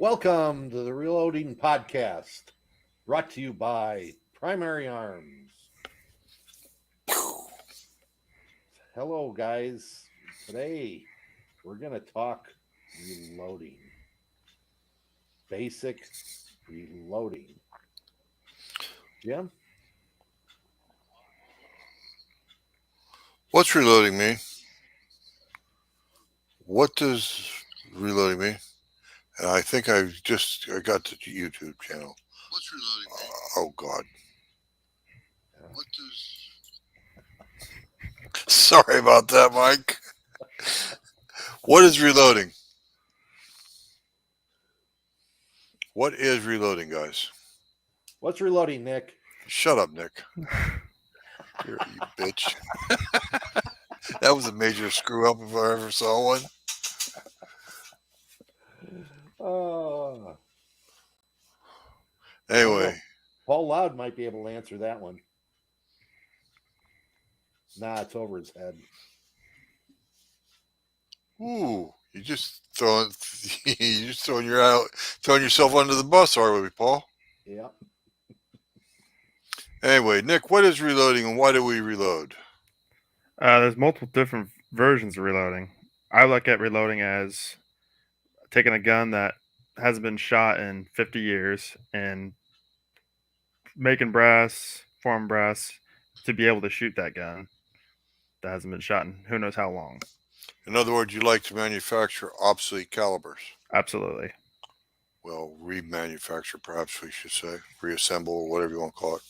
Welcome to the Reloading Podcast, brought to you by Primary Arms. Hello, guys. Today we're going to talk reloading, basic reloading. Jim? What's reloading mean? What does reloading mean? And I think I got the YouTube channel. What's reloading mean? Oh God. What does Sorry about that, Mike. What is reloading? What is reloading, guys? What's reloading, Nick? Shut up, Nick. You bitch. That was a major screw up if I ever saw one. Uh, I don't know. Anyway, Paul Loud might be able to answer that one. Nah, it's over his head. ooh, you just throwing yourself under the bus, are we, Paul? Yeah. Anyway, Nick, what is reloading and why do we reload? There's multiple different versions of reloading. I look at reloading as taking a gun that hasn't been shot in 50 years and making brass, form brass, to be able to shoot that gun that hasn't been shot in who knows how long. In other words, you like to manufacture obsolete calibers. Absolutely. Well, remanufacture, perhaps we should say, reassemble, or whatever you want to call it.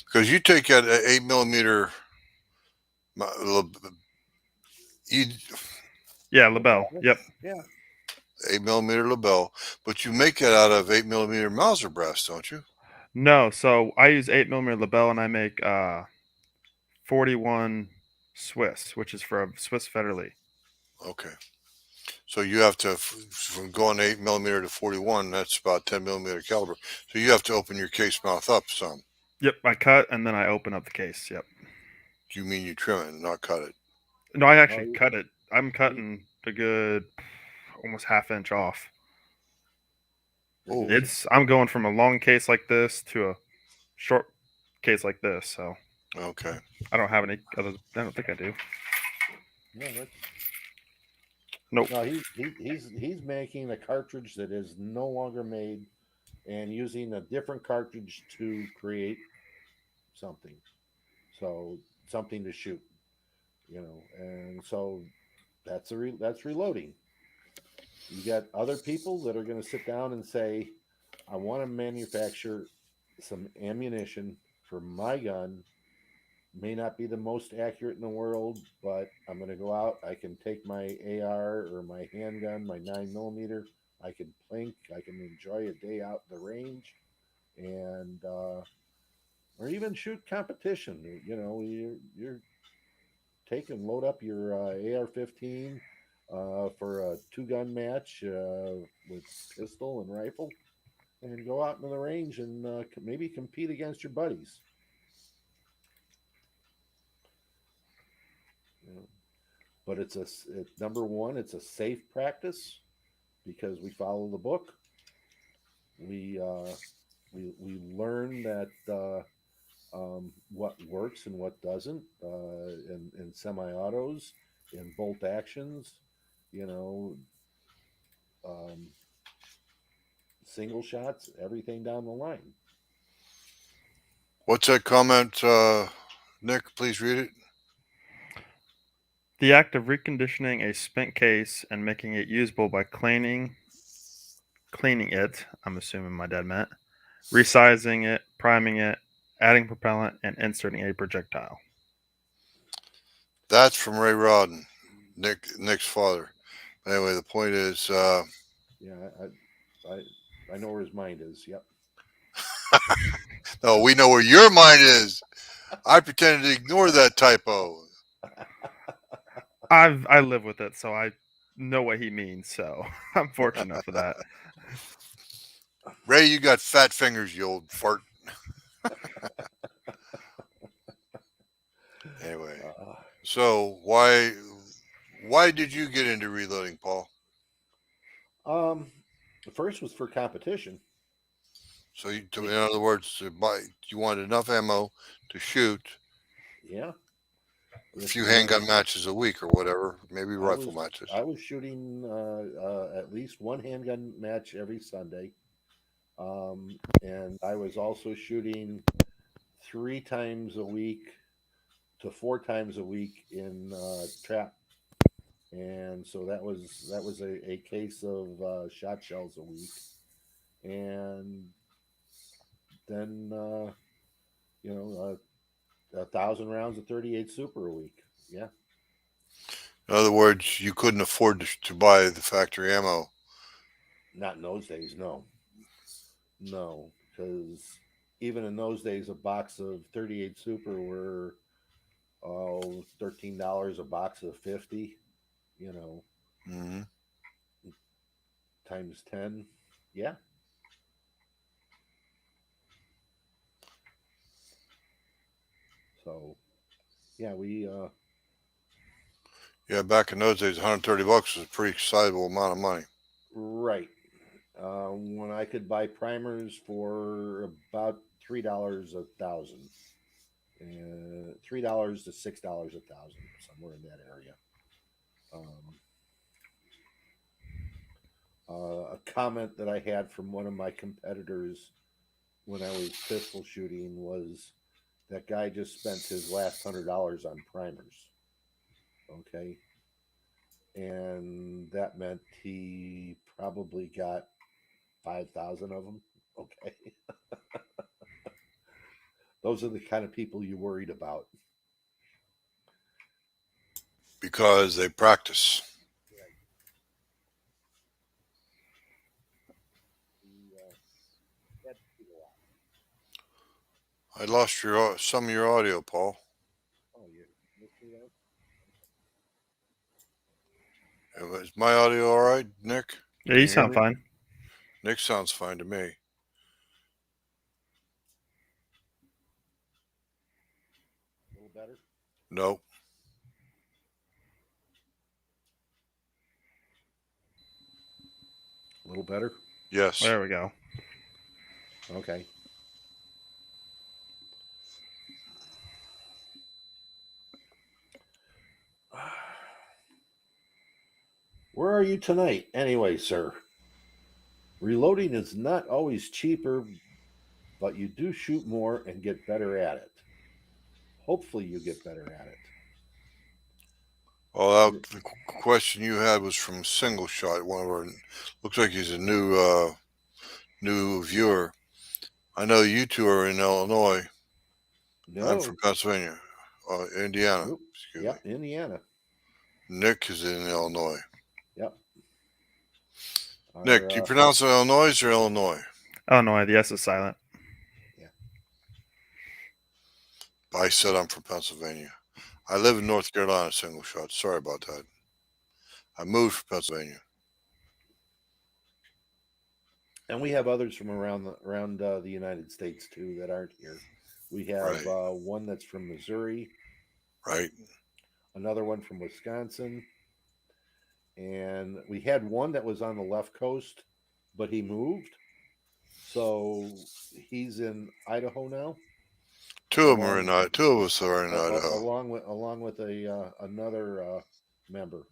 Because you take that 8 millimeter, you Yeah, LaBelle. Yep. Yeah. 8 millimeter Lebel, but you make it out of 8 millimeter Mauser brass, don't you? No, so I use 8mm LaBelle and I make 41 Swiss, which is for a Swiss Federally. Okay. So you have to, from going 8 millimeter to 41, that's about 10 millimeter caliber. So you have to open your case mouth up some. Yep, I cut and then I open up the case. Yep. You mean you trim it, not cut it? No, I actually Oh, cut it. I'm he- cutting a good almost half inch off. Oh, I'm going from a long case like this to a short case like this. So okay. I don't have any other. I don't think I do. no, that's Nope. no. He's making a cartridge that is no longer made and using a different cartridge to create something. So something to shoot, and so that's reloading. You got other people that are going to sit down and say, "I want to manufacture some ammunition for my gun. May not be the most accurate in the world, but I'm going to go out. I can take my AR or my handgun, my 9 millimeter. I can plink. I can enjoy a day out in the range, and or even shoot competition. You're load up your AR-15 for a two-gun match with pistol and rifle, and go out in the range and maybe compete against your buddies. You know. But number one, it's a safe practice because we follow the book. We we learn that what works and what doesn't in semi-autos, in bolt actions, you know, um, single shots, everything down the line. What's that comment, Nick? Please read it. The act of reconditioning a spent case and making it usable by cleaning it. I'm assuming my dad meant resizing it, priming it, adding propellant, and inserting a projectile. That's from Ray Rodden, Nick's father. Anyway, the point is, Yeah, I know where his mind is. Yep. no, we know where your mind is. I pretended to ignore that typo. I live with it, so I know what he means. So I'm fortunate enough for that. Ray, you got fat fingers, you old fart. Anyway, Uh, so why did you get into reloading, Paul? um, The first was for competition. So, in other words, you wanted enough ammo to shoot Yeah. a If few you want, handgun matches a week or whatever, maybe I rifle was matches. I was shooting at least one handgun match every Sunday, and I was also shooting 3 times a week to 4 times a week in trap, and so that was a case of shot shells a week, and then a 1,000 rounds of 38 Super a week. Yeah, In other words, you couldn't afford to buy the factory ammo. not in those days. No, no, because even in those days, a box of 38 Super were $13 a box of 50. You know, Mm-hmm. times 10. Yeah. So yeah, we Yeah, back in those days, $130 was a pretty sizable amount of money. right. When I could buy primers for about $3 a thousand, $3 to $6 a thousand, somewhere in that area. Um, a comment that I had from one of my competitors when I was pistol shooting was that guy just spent his last $100 on primers. Okay, and that meant he probably got 5,000 of them. Okay, those are the kind of people you worried about. Because they practice. Right. He had to shoot a lot. I lost some of your audio, Paul. Oh, you missed me there? Is my audio all right, Nick? Yeah, Can you you hear sound me? fine. Nick sounds fine to me. A little better. Nope. A little better. Yes. There we go. Okay. Where are you tonight, anyway, sir? Reloading is not always cheaper, but you do shoot more and get better at it. Hopefully, you get better at it. Well, the question you had was from Single Shot. One of our looks like he's a new viewer. I know you two are in Illinois. I'm from No. Pennsylvania, Indiana. Nope. Excuse me. Yep. Indiana. Nick is in Illinois. Yep. Nick, Our do you pronounce it Illinois or Illinois? Illinois, the S is silent. yeah. I said I'm from Pennsylvania. I live in North Carolina, Single Shot. Sorry about that. I moved from Pennsylvania. And we have others from around the United States too that aren't here. We have Right. one that's from Missouri, Right. another one from Wisconsin, and we had one that was on the left coast, but he moved, so he's in Idaho now, Two of them are along in. Two of us are in Idaho. along with a another member.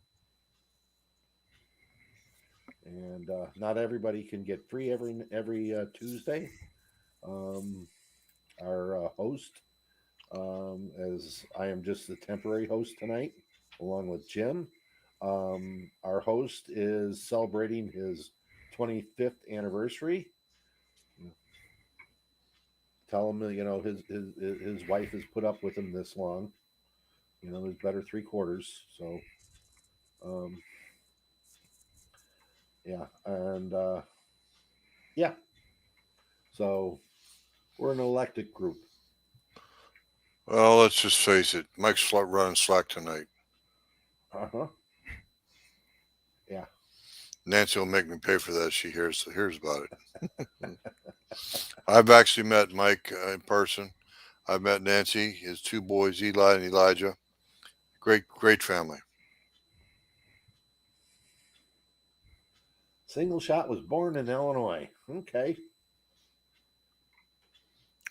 And not everybody can get free every Tuesday. Um, our host, as I am just the temporary host tonight, along with Jim. Our host is celebrating his 25th anniversary. Tell him, his wife has put up with him this long. There's better 3/4. So, um, yeah, and yeah, so we're an eclectic group. Well, let's just face it. Mike's running slack tonight. Uh huh. Yeah. Nancy will make me pay for that. If she hears about it. I've actually met Mike in person. I've met Nancy, his two boys, Eli and Elijah. Great family. Single Shot was born in Illinois. Okay.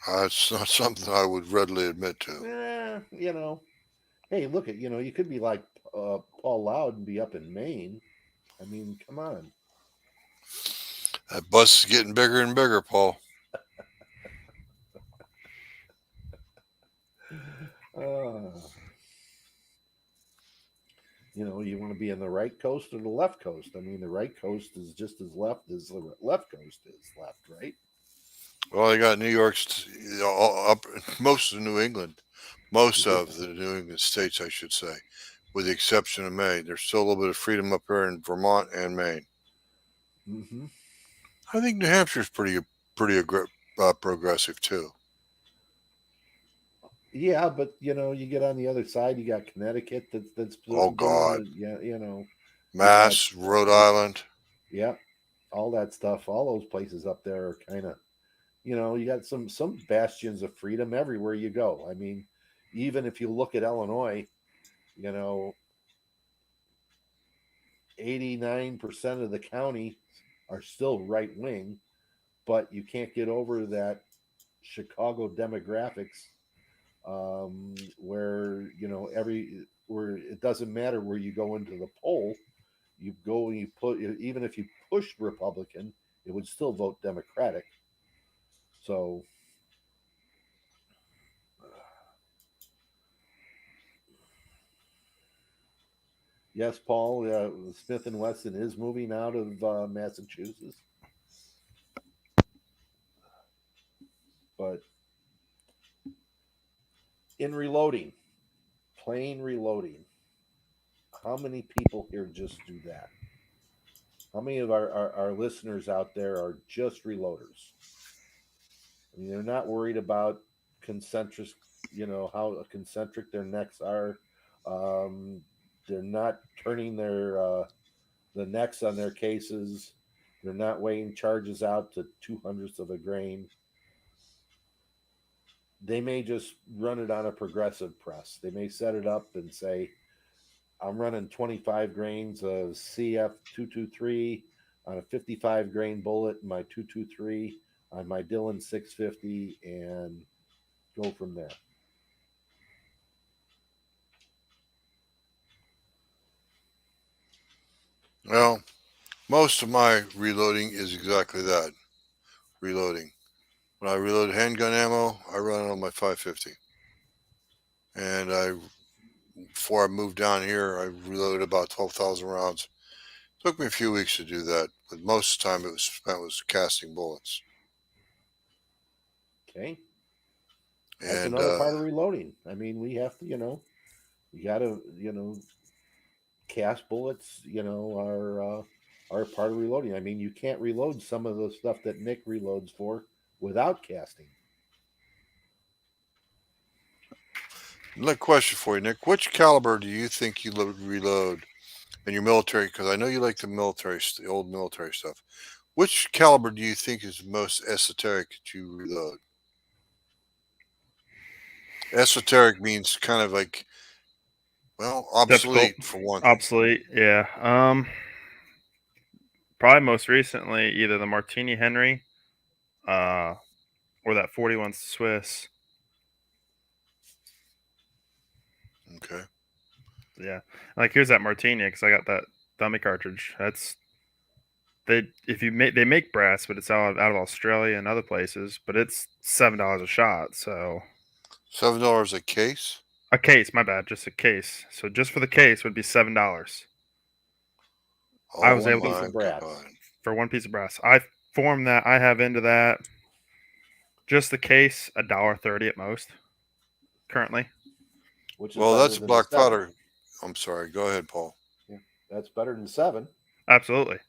It's not something I would readily admit to. Hey, look at, you could be like Paul Loud and be up in Maine. I mean, come on. That bus is getting bigger and bigger, Paul. You want to be on the right coast or the left coast. I mean, the right coast is just as left as the left coast is left, right? Well, they got New York's up most of New England, most of the New England states, I should say, with the exception of Maine. There's still a little bit of freedom up here in Vermont and Maine. Mm-hmm. I think New Hampshire's pretty progressive too. Yeah, but you get on the other side, you got Connecticut that's Oh God, Mass, Rhode Island. Yeah, all that stuff. All those places up there are kind of, you got some bastions of freedom everywhere you go. I mean, even if you look at Illinois, 89% of the county are still right wing, but you can't get over that Chicago demographics, where where it doesn't matter where you go into the poll, you go and you put, even if you pushed Republican, it would still vote Democratic. So yes, Paul, Smith and Wesson is moving out of Massachusetts, but in reloading, plain reloading, how many people here just do that? How many of our listeners out there are just reloaders? I mean, they're not worried about concentric, how concentric their necks are. Um, they're not turning the necks on their cases. They're not weighing charges out to 2/100ths of a grain. They may just run it on a progressive press. They may set it up and say, I'm running 25 grains of CF 223 on a 55 grain bullet in my 223 on my Dillon 650 and go from there. Well, most of my reloading is exactly that. Reloading. When I reload handgun ammo, I run it on my 550. And before I moved down here, I reloaded about 12,000 rounds. It took me a few weeks to do that, but most of the time it was spent was casting bullets. Okay. That's another part of reloading. I mean, we have to, you got to, cast bullets, are part of reloading. I mean, you can't reload some of the stuff that Nick reloads for without casting. Another question for you, Nick. Which caliber do you think you reload in your military? Because I know you like the old military stuff. Which caliber do you think is the most esoteric that you reload? Esoteric means kind of like, well, obsolete Difficult. for one. Obsolete, yeah. Probably most recently, either the Martini Henry, or that 41 Swiss. Okay. Yeah, like here's that Martini because I got that dummy cartridge. They make brass, but it's out of Australia and other places. But it's $7 a shot. So $7 a case. a case, my bad, just a case. So just for the case would be $7. I was Oh able my to God. for one piece of brass. I formed that. I have into that. Just the case, $1.30 at most. Currently. Which is Well, better that's than black the 7. powder. I'm sorry. Go ahead, Paul. Yeah, that's better than 7. Absolutely.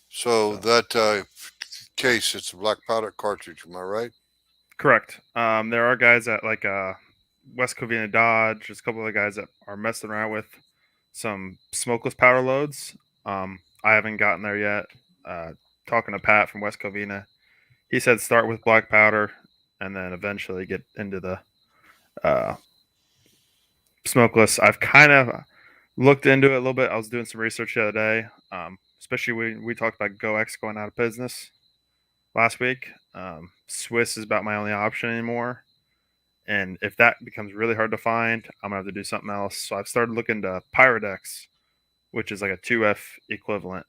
So that case, it's a black powder cartridge. Am I right? Correct. There are guys at like West Covina Dodge. There's a couple of guys that are messing around with some smokeless powder loads. I haven't gotten there yet. Talking to Pat from West Covina, he said start with black powder and then eventually get into the smokeless. I've kind of looked into it a little bit. I was doing some research the other day. especially when we talked about GoX going out of business last week. Swiss is about my only option anymore. And if that becomes really hard to find, I'm gonna have to do something else. So I've started looking to Pyrodex, which is like a 2F equivalent.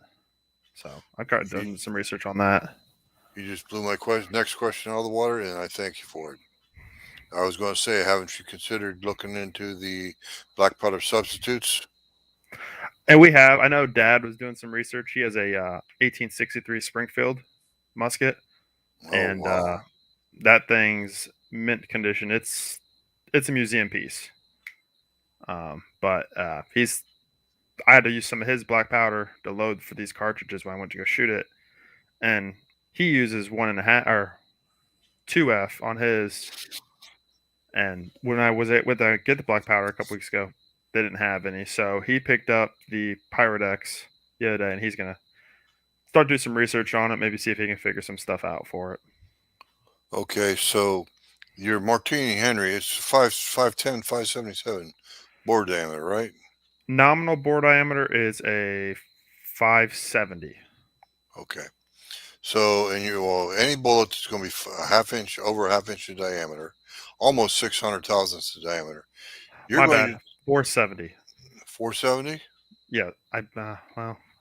So I've done some research on that. You just blew my next question out of the water, and I thank you for it. I was going to say, haven't you considered looking into the black powder substitutes? And we have. I know Dad was doing some research. He has a 1863 Springfield musket, Oh, and wow. that thing's mint condition. It's a museum piece. But I had to use some of his black powder to load for these cartridges when I went to go shoot it, and he uses 1.5 or 2F on his. And when I was with the get the black powder a couple weeks ago, they didn't have any. So he picked up the Pyrodex the other day, and he's gonna start doing some research on it. Maybe see if he can figure some stuff out for it. Okay, so your Martini Henry, it's 510, 577 bore diameter, right? Nominal bore diameter is a 570. Okay. So, and any bullet that's going to be over a half inch in diameter, almost 600 thousandths of diameter. You're My going bad. 470. to 470? Yeah, I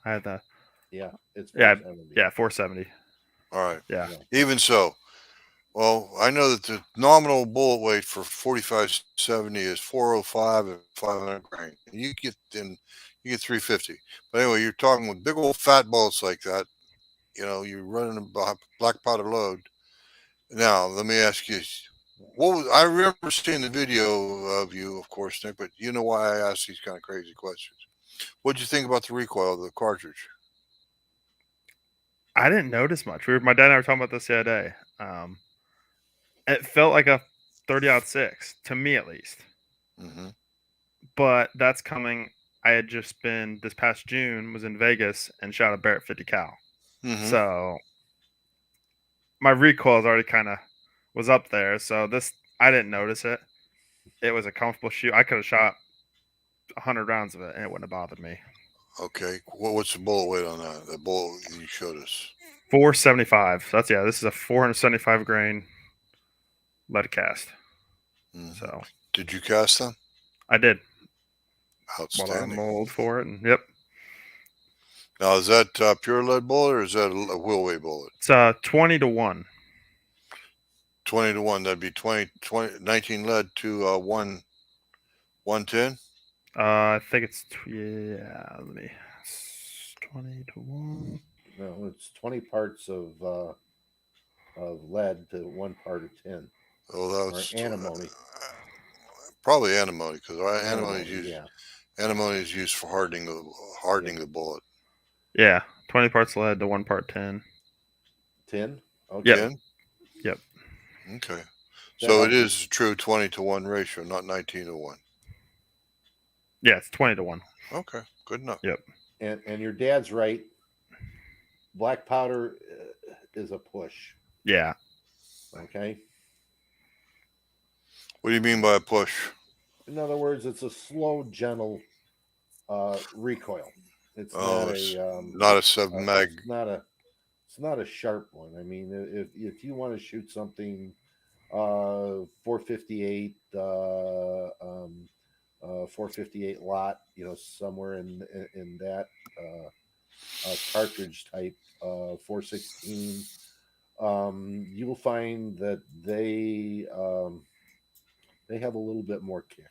had that. Yeah, it's Yeah, 470. yeah, 470. All right. Yeah. Even so, well, I know that the nominal bullet weight for 4570 is 405 and 500 grain. And you get 350. But anyway, you're talking with big old fat bullets like that. You're running a black powder load. Now, let me ask you, I remember seeing the video of you, of course, Nick, but you know why I ask these kind of crazy questions. What'd you think about the recoil of the cartridge? I didn't notice much. My dad and I were talking about this the other day. It felt like a 30-06 to me, at least. Mm-hmm. But that's coming. I had just been this past June was in Vegas and shot a Barrett 50 cal. Mm-hmm. So my recoil's already kind of was up there. So I didn't notice it. It was a comfortable shoot. I could have shot 100 rounds of it and it wouldn't have bothered me. Okay. What's the bullet weight on that? The bullet you showed us. 475. So this is a 475 grain lead cast. Mm-hmm. So did you cast them? I did. Outstanding. Bought a mold for it, and yep. Now, is that pure lead bullet or is that a wheel weight bullet? It's 20 to 1. 20 to 1. That'd be 19 lead to 110. I think it's let me. It's 20 to 1. No, it's 20 parts of lead to 1 part of tin. Oh, that was antimony. Probably antimony, because antimony is used for hardening the bullet. Yeah, 20 parts lead to 1 part tin. Tin? Okay. Yep. Tin? Yep. Okay. So it is a true 20 to 1 ratio, not 19 to 1. Yeah, it's 20 to 1. Okay, good enough. Yep. And your dad's right. Black powder is a push. Yeah. Okay. What do you mean by a push? In other words, it's a slow, gentle recoil. It's not a sub mag. It's not a sharp one. I mean, if you want to shoot something 458 458 lot, somewhere in that cartridge type 416, you'll find that they have a little bit more kick.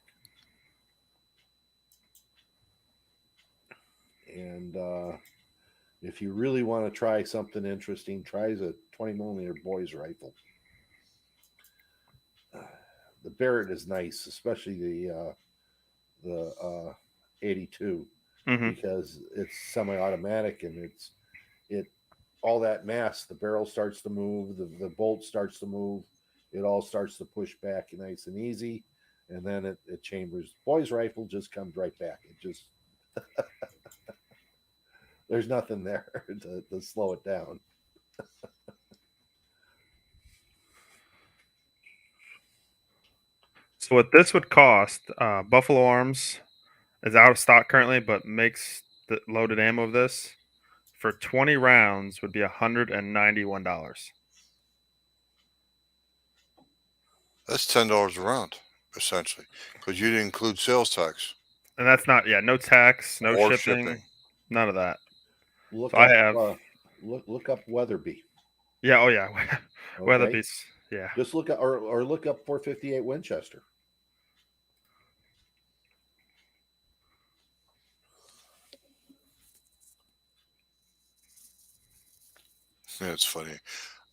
And if you really want to try something interesting, try the 20 millimeter boys rifle. The Barrett is nice, especially the 82, because it's semi-automatic and it all that mass. The barrel starts to move, the bolt starts to move, it all starts to push back nice and easy, and then it chambers. Boys rifle just comes right back. It just there's nothing there to slow it down. So what this would cost, Buffalo Arms is out of stock currently, but makes the loaded ammo of this for 20 rounds would be $191. That's $10 a round, essentially, because you didn't include sales tax And that's not, no tax, no or shipping, none of that. Look So I up have, look up Weatherby. yeah, oh yeah, Okay, Weatherby's, yeah. just look up or look up 458 Winchester. Yeah, it's funny.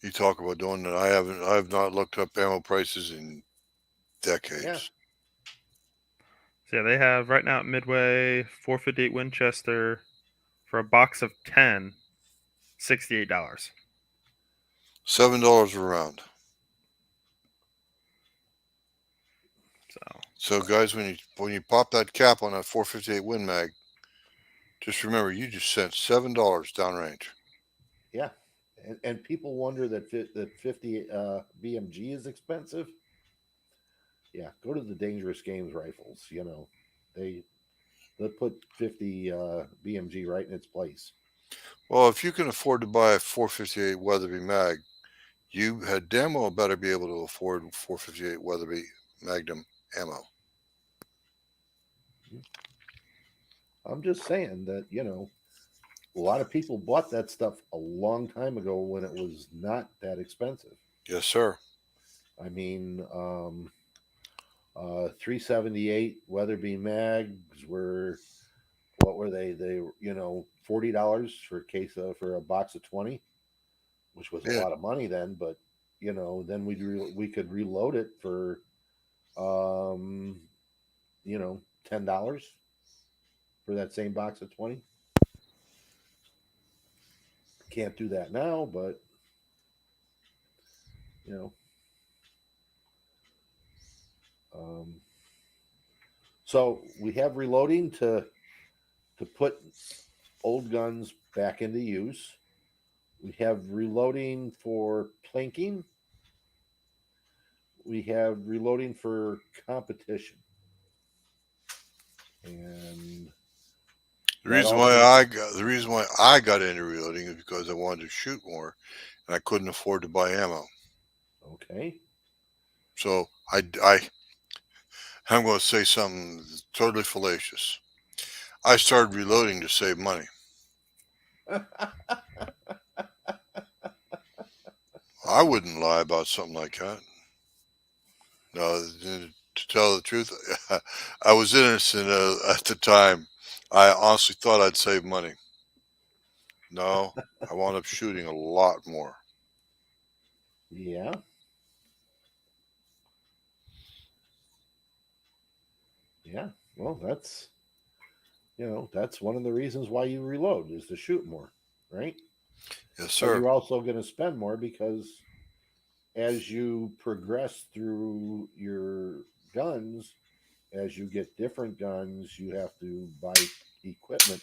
You talk about doing that. I have not looked up ammo prices in decades. Yeah. So yeah, they have right now at Midway 458 Winchester for a box of 10, $68. $7 a round. So So guys, when you pop that cap on that 458 Win Mag, just remember you just sent $7 downrange. Yeah, and people wonder that 50 BMG is expensive. Yeah, go to the Dangerous Games rifles. You know, they put 50 BMG right in its place. Well, if you can afford to buy a 458 Weatherby Mag, you had damn well better be able to afford 458 Weatherby Magnum ammo. I'm just saying that, you know, a lot of people bought that stuff a long time ago when it was not that expensive. Yes, sir. I mean, 378 Weatherby mags were, what were they? They were, you know, $40 for a case of, for a box of 20, which was a Yeah. lot of money then. But you know, then we could reload it for, um, you know, $10 for that same box of 20. Can't do that now, but you know. Um, so we have reloading to put old guns back into use. We have reloading for plinking. We have reloading for competition. And The that reason all why takes, I got into reloading is because I wanted to shoot more, and I couldn't afford to buy ammo. okay. So I'm going to say something totally fallacious. I started reloading to save money. I wouldn't lie about something like that. No, to tell the truth, I was innocent at the time. I honestly thought I'd save money. No, I wound up shooting a lot more. Yeah. Yeah. Well, that's, you know, that's one of the reasons why you reload is to shoot more, right? Yes, But sir. you're also going to spend more because as you progress through your guns, as you get different guns, you have to buy equipment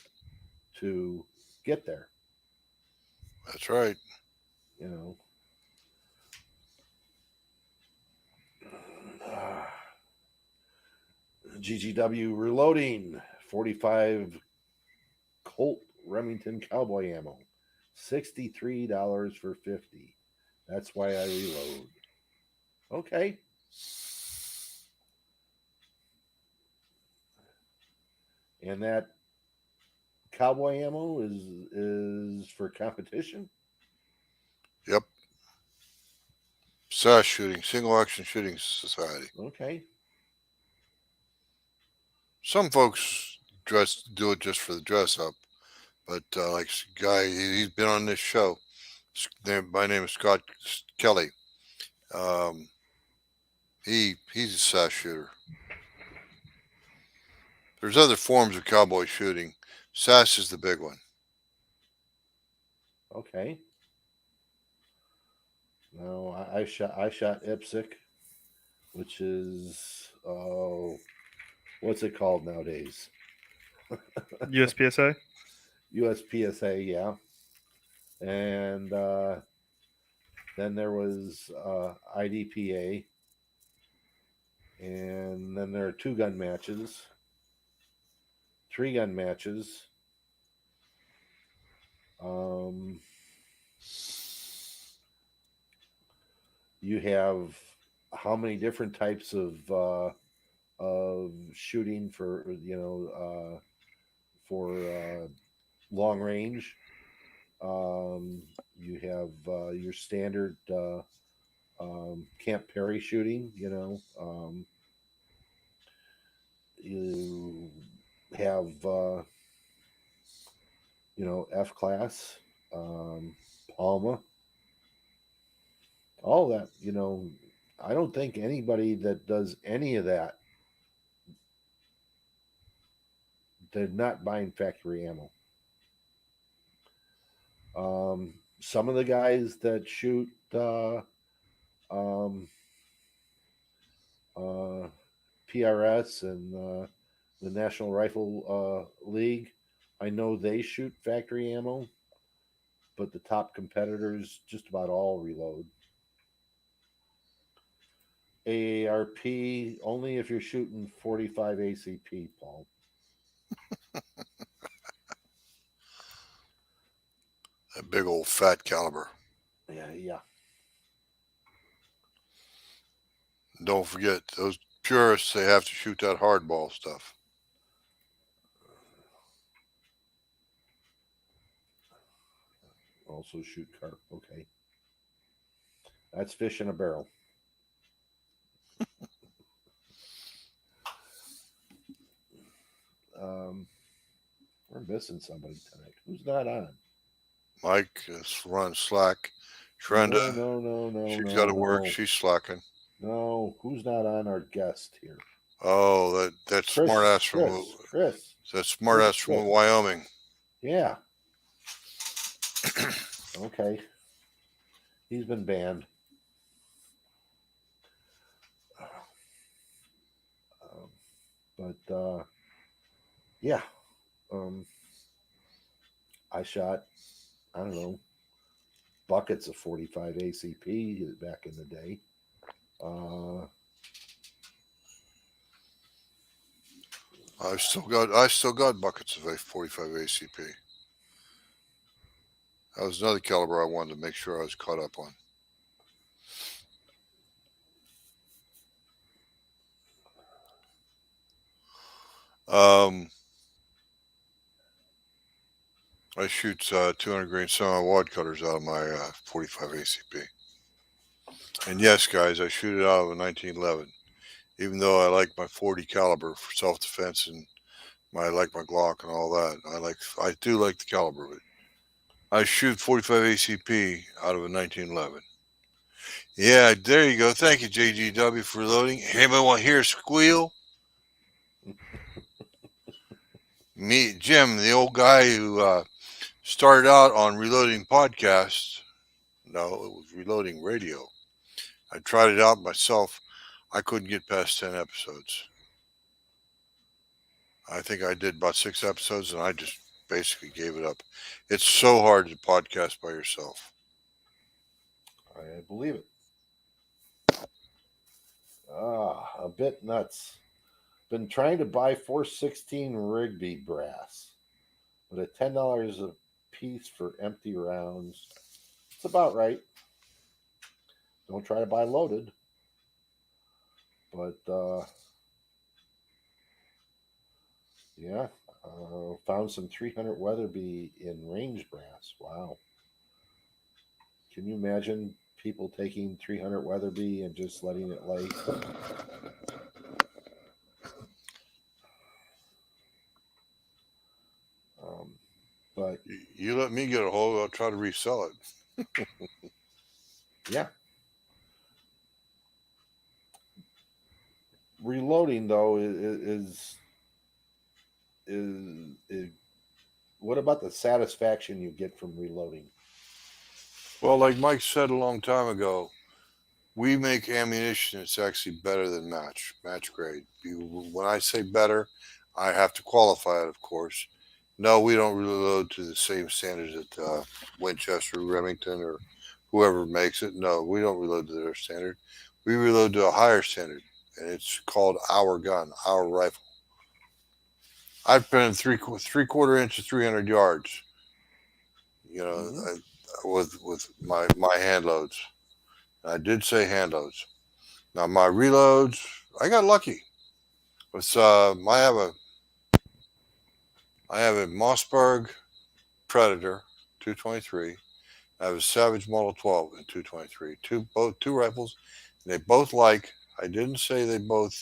to get there. That's right. You know, GGW reloading 45 Colt Remington cowboy ammo, $63 for 50. That's why I reload. Okay. And that cowboy ammo is for competition. Yep. SAS shooting, single action shooting society. Okay. Some folks do it just for the dress up, but like guy, he's been on this show. My name is Scott Kelly. Um, he's a SAS shooter. There's other forms of cowboy shooting. SAS is the big one. Okay. No, I shot IPSC, which is what's it called nowadays? USPSA. USPSA, yeah. And then there was IDPA, and then there are 2-gun matches, 3-gun matches. You have how many different types of shooting for for long range. You have your standard Camp Perry shooting. You have F class, Palma, all that. I don't think anybody that does any of that they're not buying factory ammo. Some of the guys that shoot um, uh, PRS and the National Rifle League, I know they shoot factory ammo, but the top competitors just about all reload. AARP only if you're shooting 45 ACP, Paul. That big old fat caliber. Yeah. Don't forget those purists. They have to shoot that hardball stuff. Also shoot carp. Okay. That's fish in a barrel. We're missing somebody tonight. Who's not on? Mike is run slack. Trenda, No. she's got to work. She's slacking. No, who's not on our guest here? Oh, that smart ass from Chris. that smart ass from Wyoming. Yeah. Okay. He's been banned. But yeah. I shot, I don't know, buckets of 45 ACP back in the day. I still got buckets of 45 ACP. That was another caliber I wanted to make sure I was caught up on. I shoot 200 grain semi wad cutters out of my 45 ACP. And yes, guys, I shoot it out of a 1911. Even though I like my 40 caliber for self defense and I like my Glock and all that, I do like the caliber of it. I shoot 45 ACP out of a 1911. Yeah, there you go. Thank you, JGW, for loading. Anybody want to hear a squeal? Me, Jim, the old guy who started out on Reloading Podcast. No, it was Reloading Radio. I tried it out myself. I couldn't get past 10 episodes. I think I did about 6 episodes and I just basically gave it up. It's so hard to podcast by yourself. I believe it. A bit nuts. Been trying to buy 416 Rigby brass, but at $10 a piece for empty rounds, it's about right. Don't try to buy loaded. But yeah, found some 300 Weatherby in range brass. Wow. Can you imagine people taking 300 Weatherby and just letting it lay? But you let me get a hold, I'll try to resell it. Yeah. Reloading though is what about the satisfaction you get from reloading? Well, like Mike said a long time ago, we make ammunition that's actually better than match grade. When I say better, I have to qualify it, of course. No, we don't reload to the same standards that Winchester, Remington, or whoever makes it. No, we don't reload to their standard. We reload to a higher standard, and it's called our gun, our rifle. I've been 3/4 inch to 300 yards. You know, with my hand loads. I did say hand loads. Now my reloads, I got lucky. It's I have a Mossberg Predator 223. I have a Savage Model 12 in 223. Two rifles. And they both like. I didn't say they both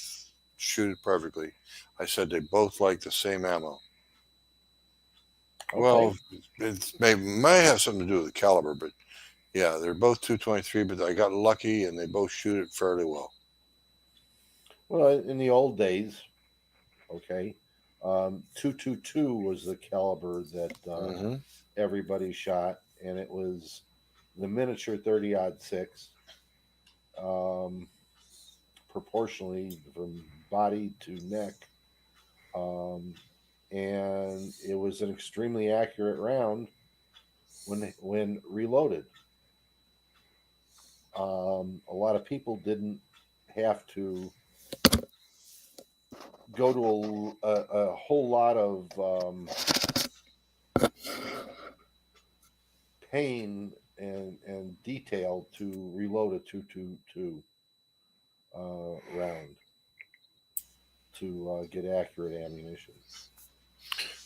shoot it perfectly. I said they both like the same ammo. Okay. Well, it may have something to do with the caliber, but yeah, they're both 223. But I got lucky, and they both shoot it fairly well. Well, in the old days, okay, 222 was the caliber that Mm-hmm. everybody shot, and it was the miniature 30-06, um, proportionally from body to neck, um, and it was an extremely accurate round when reloaded. A lot of people didn't have to go to a whole lot of pain and detail to reload a 222 round to get accurate ammunition.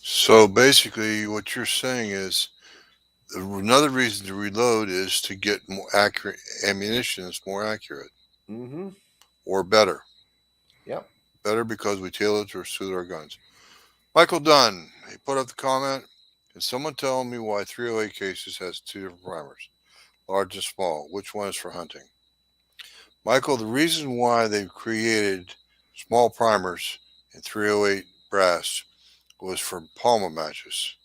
So basically, what you're saying is another reason to reload is to get more accurate ammunition that's more accurate Mm-hmm. or better. Yep. Better because we tailor it to suit our guns. Michael Dunn, he put up the comment. Can someone tell me why 308 cases has two different primers, large and small? Which one is for hunting? Michael, the reason why they created small primers in 308 brass was for Palma matches.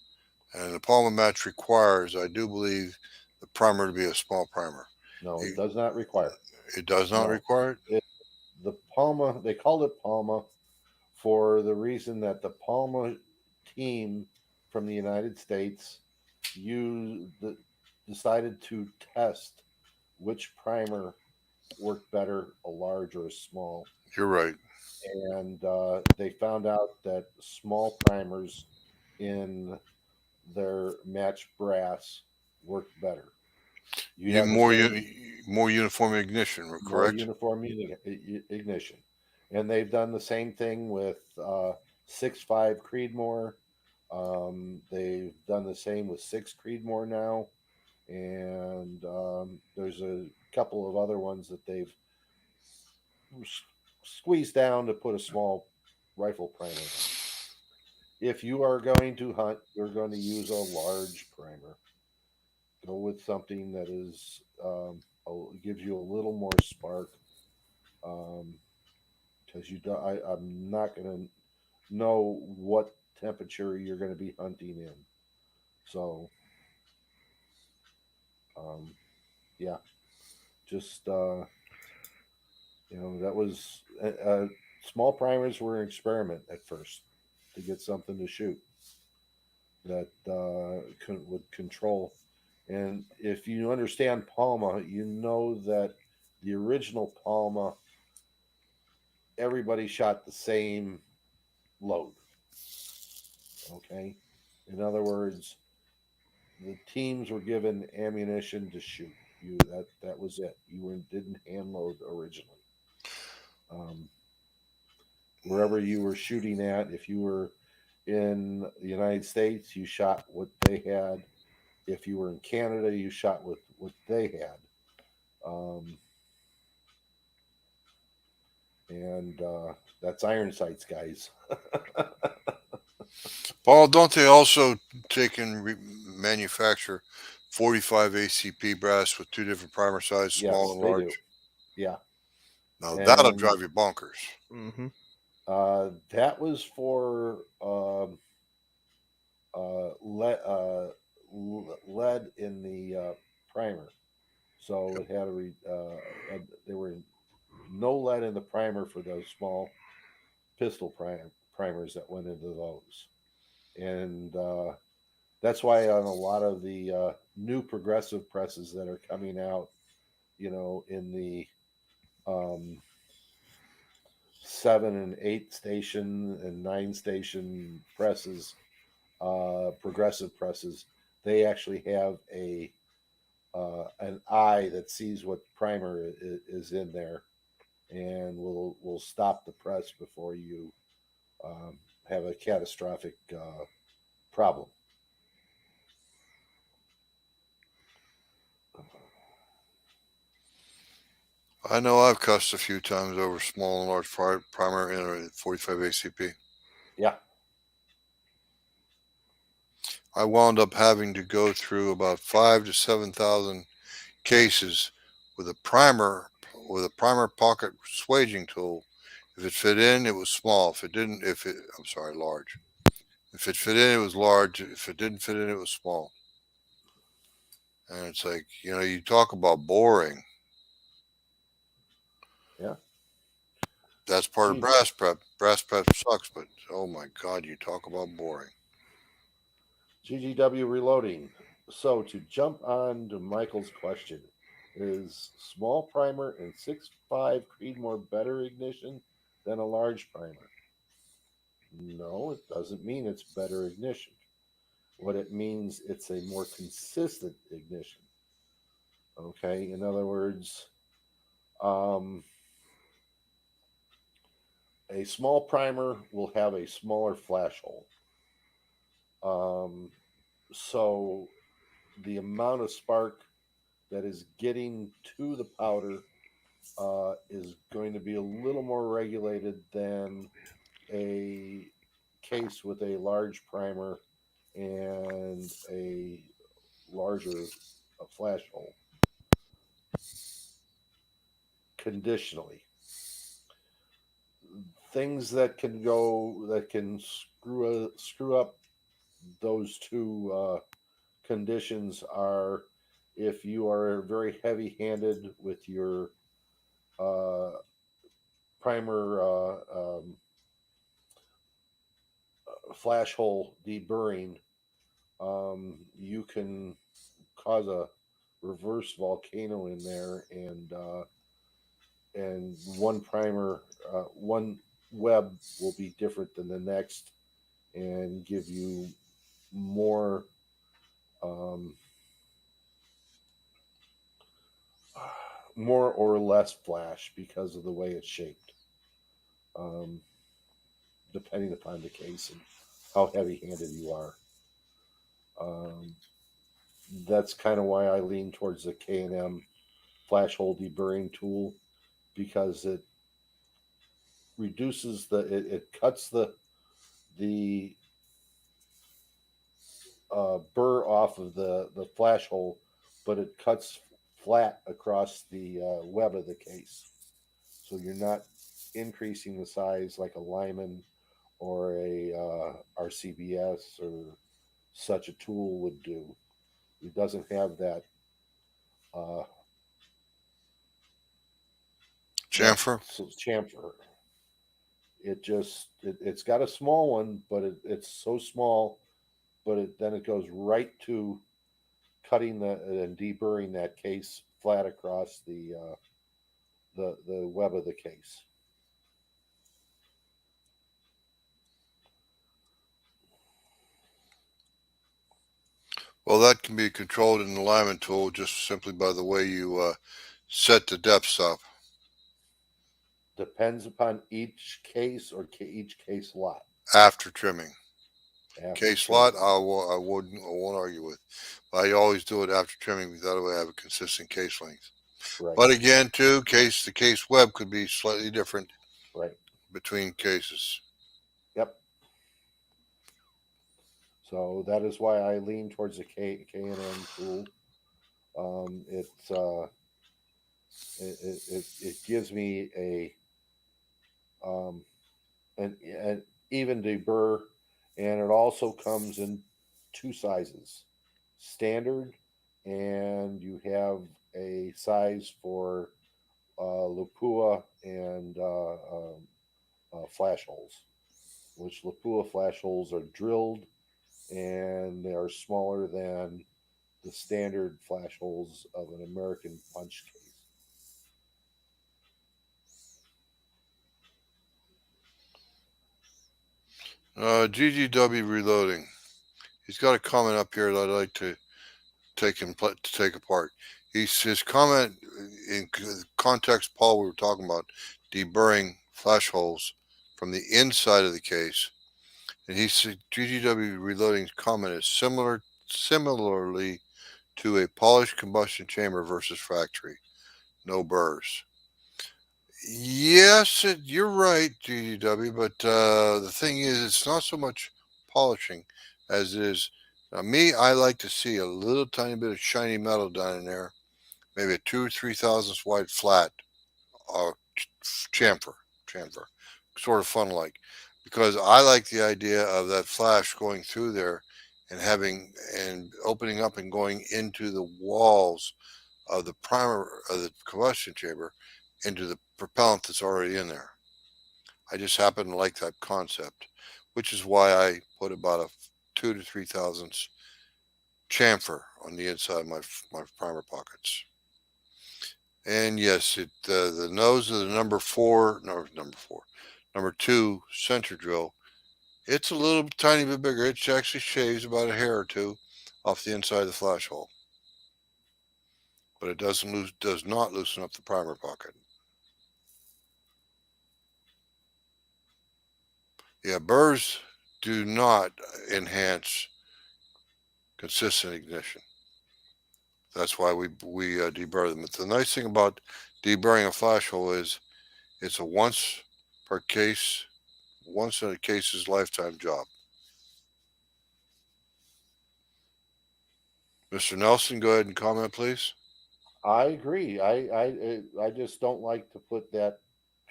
And the Palma match requires, I do believe, the primer to be a small primer. No, it It, does not require. it does not No, require it? the Palma. They called it Palma for the reason that the Palma team from the United States decided to test which primer worked better, a large or a small, You're right. and they found out that small primers in their match brass worked better. You You need have the same more uniform ignition, more correct? uniform ignition, and they've done the same thing with 6.5 Creedmoor. They've done the same with 6 Creedmoor now, and there's a couple of other ones that they've squeezed down to put a small rifle primer on. If you are going to hunt, you're going to use a large primer. Go with something that is gives you a little more spark, because I'm not going to know what temperature you're going to be hunting in. So, um, yeah, just that was small primers were an experiment at first to get something to shoot that would control. And if you understand Palma, you know that the original Palma, everybody shot the same load. Okay, in other words, the teams were given ammunition to shoot. That was it. Didn't hand load originally. Um, Wherever you were shooting at, if you were in the United States, you shot what they had. If you were in Canada, you shot with what they had. Um, and That's iron sights, guys. Paul, don't they also take and manufacture 45 ACP brass with two different primer sizes, small Yes, and they do. large? Yeah, Now that'll and drive you bonkers. Mm-hmm. that was for lead, lead in the primer. So it had there were no lead in the primer for those small pistol primers that went into those, and that's why on a lot of the new progressive presses that are coming out, in the um, 7 and 8 station and 9 station presses, progressive presses, they actually have a an eye that sees what primer is in there, and will stop the press before you have a catastrophic problem. I know I've cussed a few times over small and large primer in a 45 ACP. Yeah, I wound up having to go through about 5 to 7,000 cases with a primer pocket swaging tool. If it fit in, it was small. If it didn't, I'm sorry, large. If it fit in, it was large. If it didn't fit in, it was small. And it's like, you talk about boring. yeah. That's part of Gee, brass prep. Brass prep sucks, but oh my God, you talk about boring. GGW reloading. So to jump on to Michael's question, is small primer and 6.5 Creedmoor better ignition than a large primer? No, it doesn't mean it's better ignition. What it means, it's a more consistent ignition. Okay, in other words, um, a small primer will have a smaller flash hole. So the amount of spark that is getting to the powder is going to be a little more regulated than a case with a large primer and a larger flash hole. Conditionally, things that can screw up those two conditions are if you are very heavy handed with your uh, primer flash hole deburring, you can cause a reverse volcano in there, and one web will be different than the next, and give you more um, more or less flash because of the way it's shaped, um, depending upon the case and how heavy handed you are. Um, that's kind of why I lean towards the K&M flash hole deburring tool, because it reduces it cuts the burr off of the flash hole, but it cuts flat across the web of the case, so you're not increasing the size like a Lyman or a RCBS or such a tool would do. It doesn't have uh, that Chamfer? chamfer. It's got a small one, but it's so small, but then it goes right to cutting and deburring that case flat across the web of the case. Well, that can be controlled in the alignment tool just simply by the way you set the depths up. Depends upon each case or each case lot. After trimming. After Case trimming. lot, I won't argue with. I always do it after trimming because that way I have a consistent case length. Right. But again, too, the case web could be slightly different Right. between cases. Yep. So that is why I lean towards the K&M tool. It's it gives me um, an even deburr, and it also comes in two sizes: standard, and you have a size for Lupua and flash holes, which Lupua flash holes are drilled, and they are smaller than the standard flash holes of an American punch case. GGW Reloading. He's got a comment up here that I'd like to to take apart. His comment in context, Paul, we were talking about deburring flash holes from the inside of the case, and he said GGW reloading's comment is similarly to a polished combustion chamber versus factory, no burrs. Yes, you're right, GGW, but the thing is, it's not so much polishing as it is. Me, I like to see a little tiny bit of shiny metal down in there, maybe a 2 or 3 thousandths wide flat uh, chamfer, chamfer, sort of funnel like, because I like the idea of that flash going through there and having and opening up and going into the walls of the primer of the combustion chamber into the propellant that's already in there. I just happen to like that concept, which is why I put about a 2 to 3 thousandths chamfer on the inside of my primer pockets. And yes, the nose of the number two center drill. It's a little tiny bit bigger. It actually shaves about a hair or two off the inside of the flash hole, but it does not loosen up the primer pocket. Yeah, burrs do not enhance consistent ignition. That's why we deburr them. But the nice thing about deburring a flash hole is it's a once in a case's lifetime job. Mr. Nelson, go ahead and comment, please. I agree. I just don't like to put that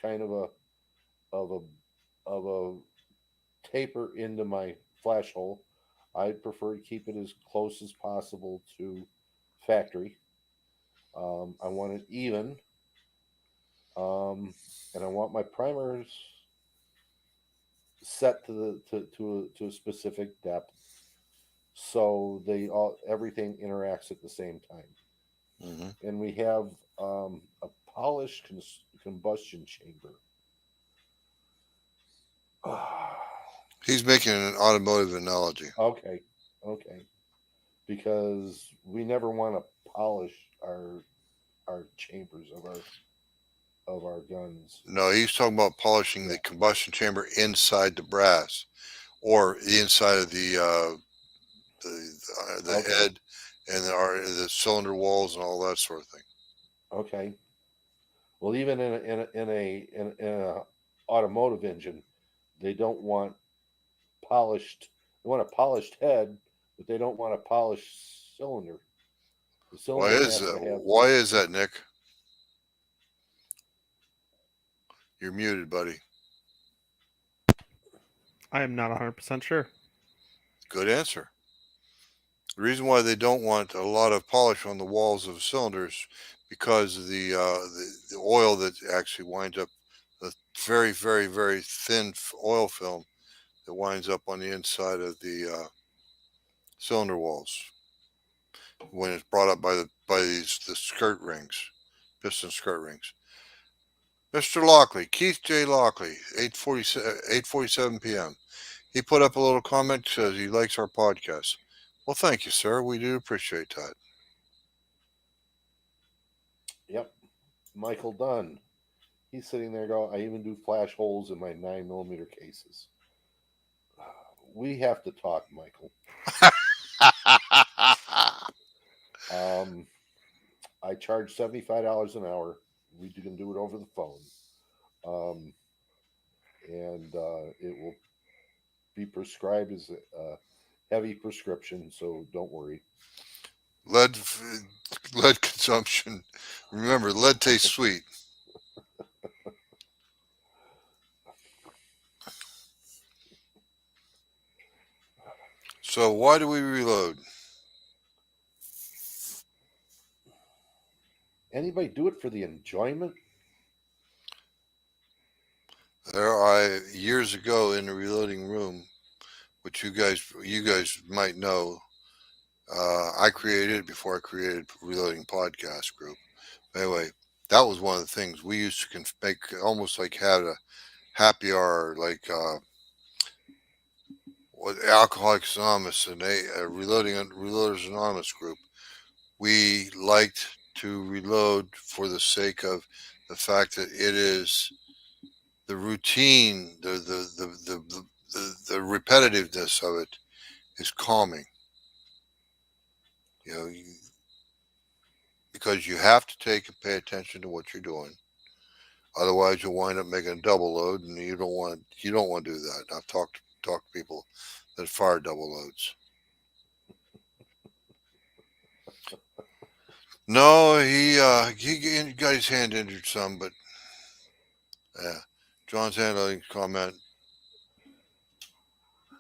kind of a of a taper into my flash hole. I prefer to keep it as close as possible to factory. I want it even, and I want my primers set to to a specific depth, so they all everything interacts at the same time. Hmm. And we have a polished combustion chamber. He's making an automotive analogy. Okay, okay, because we never want to polish our chambers of our guns. No, he's talking about polishing Yeah. the combustion chamber inside the brass or the inside of the Okay. head and the cylinder walls and all that sort of thing. Okay. Well, even in a automotive engine, they don't want polished. They want a polished head, but they don't want a polished cylinder. The Why cylinder is has that? to have. Why is that, Nick? You're muted, buddy. I am not 100% sure. Good answer. The reason why they don't want a lot of polish on the walls of cylinders because of the oil that actually winds up the very thin oil film that winds up on the inside of the cylinder walls when it's brought up by the skirt rings, piston skirt rings. Mr. Lockley, Keith J. Lockley, 8:47 p.m. He put up a little comment, says he likes our podcast. Well, thank you, sir. We do appreciate that. Yep. Michael Dunn. He's sitting there going, I even do flash holes in my 9mm cases. We have to talk, Michael. Um, I charge $75 an hour. We can do it over the phone. Um, and it will be prescribed as a heavy prescription, so don't worry. lead lead consumption. Remember, lead tastes sweet. So why do we reload? Anybody do it for the enjoyment? There, I years ago in the reloading room, which you guys might know, I created it before I created Reloading Podcast Group. Anyway, that was one of the things we used to make almost like had a happy hour, like with Alcoholics Anonymous and a Reloaders Anonymous group. we liked to reload for the sake of the fact that it is the routine, the repetitiveness of it is calming. You know, because you have to take and pay attention to what you're doing. Otherwise, you'll wind up making a double load, and you don't want to do that. I've talked to people that fire double loads. No, he got his hand injured some, but yeah. John's handloading comment.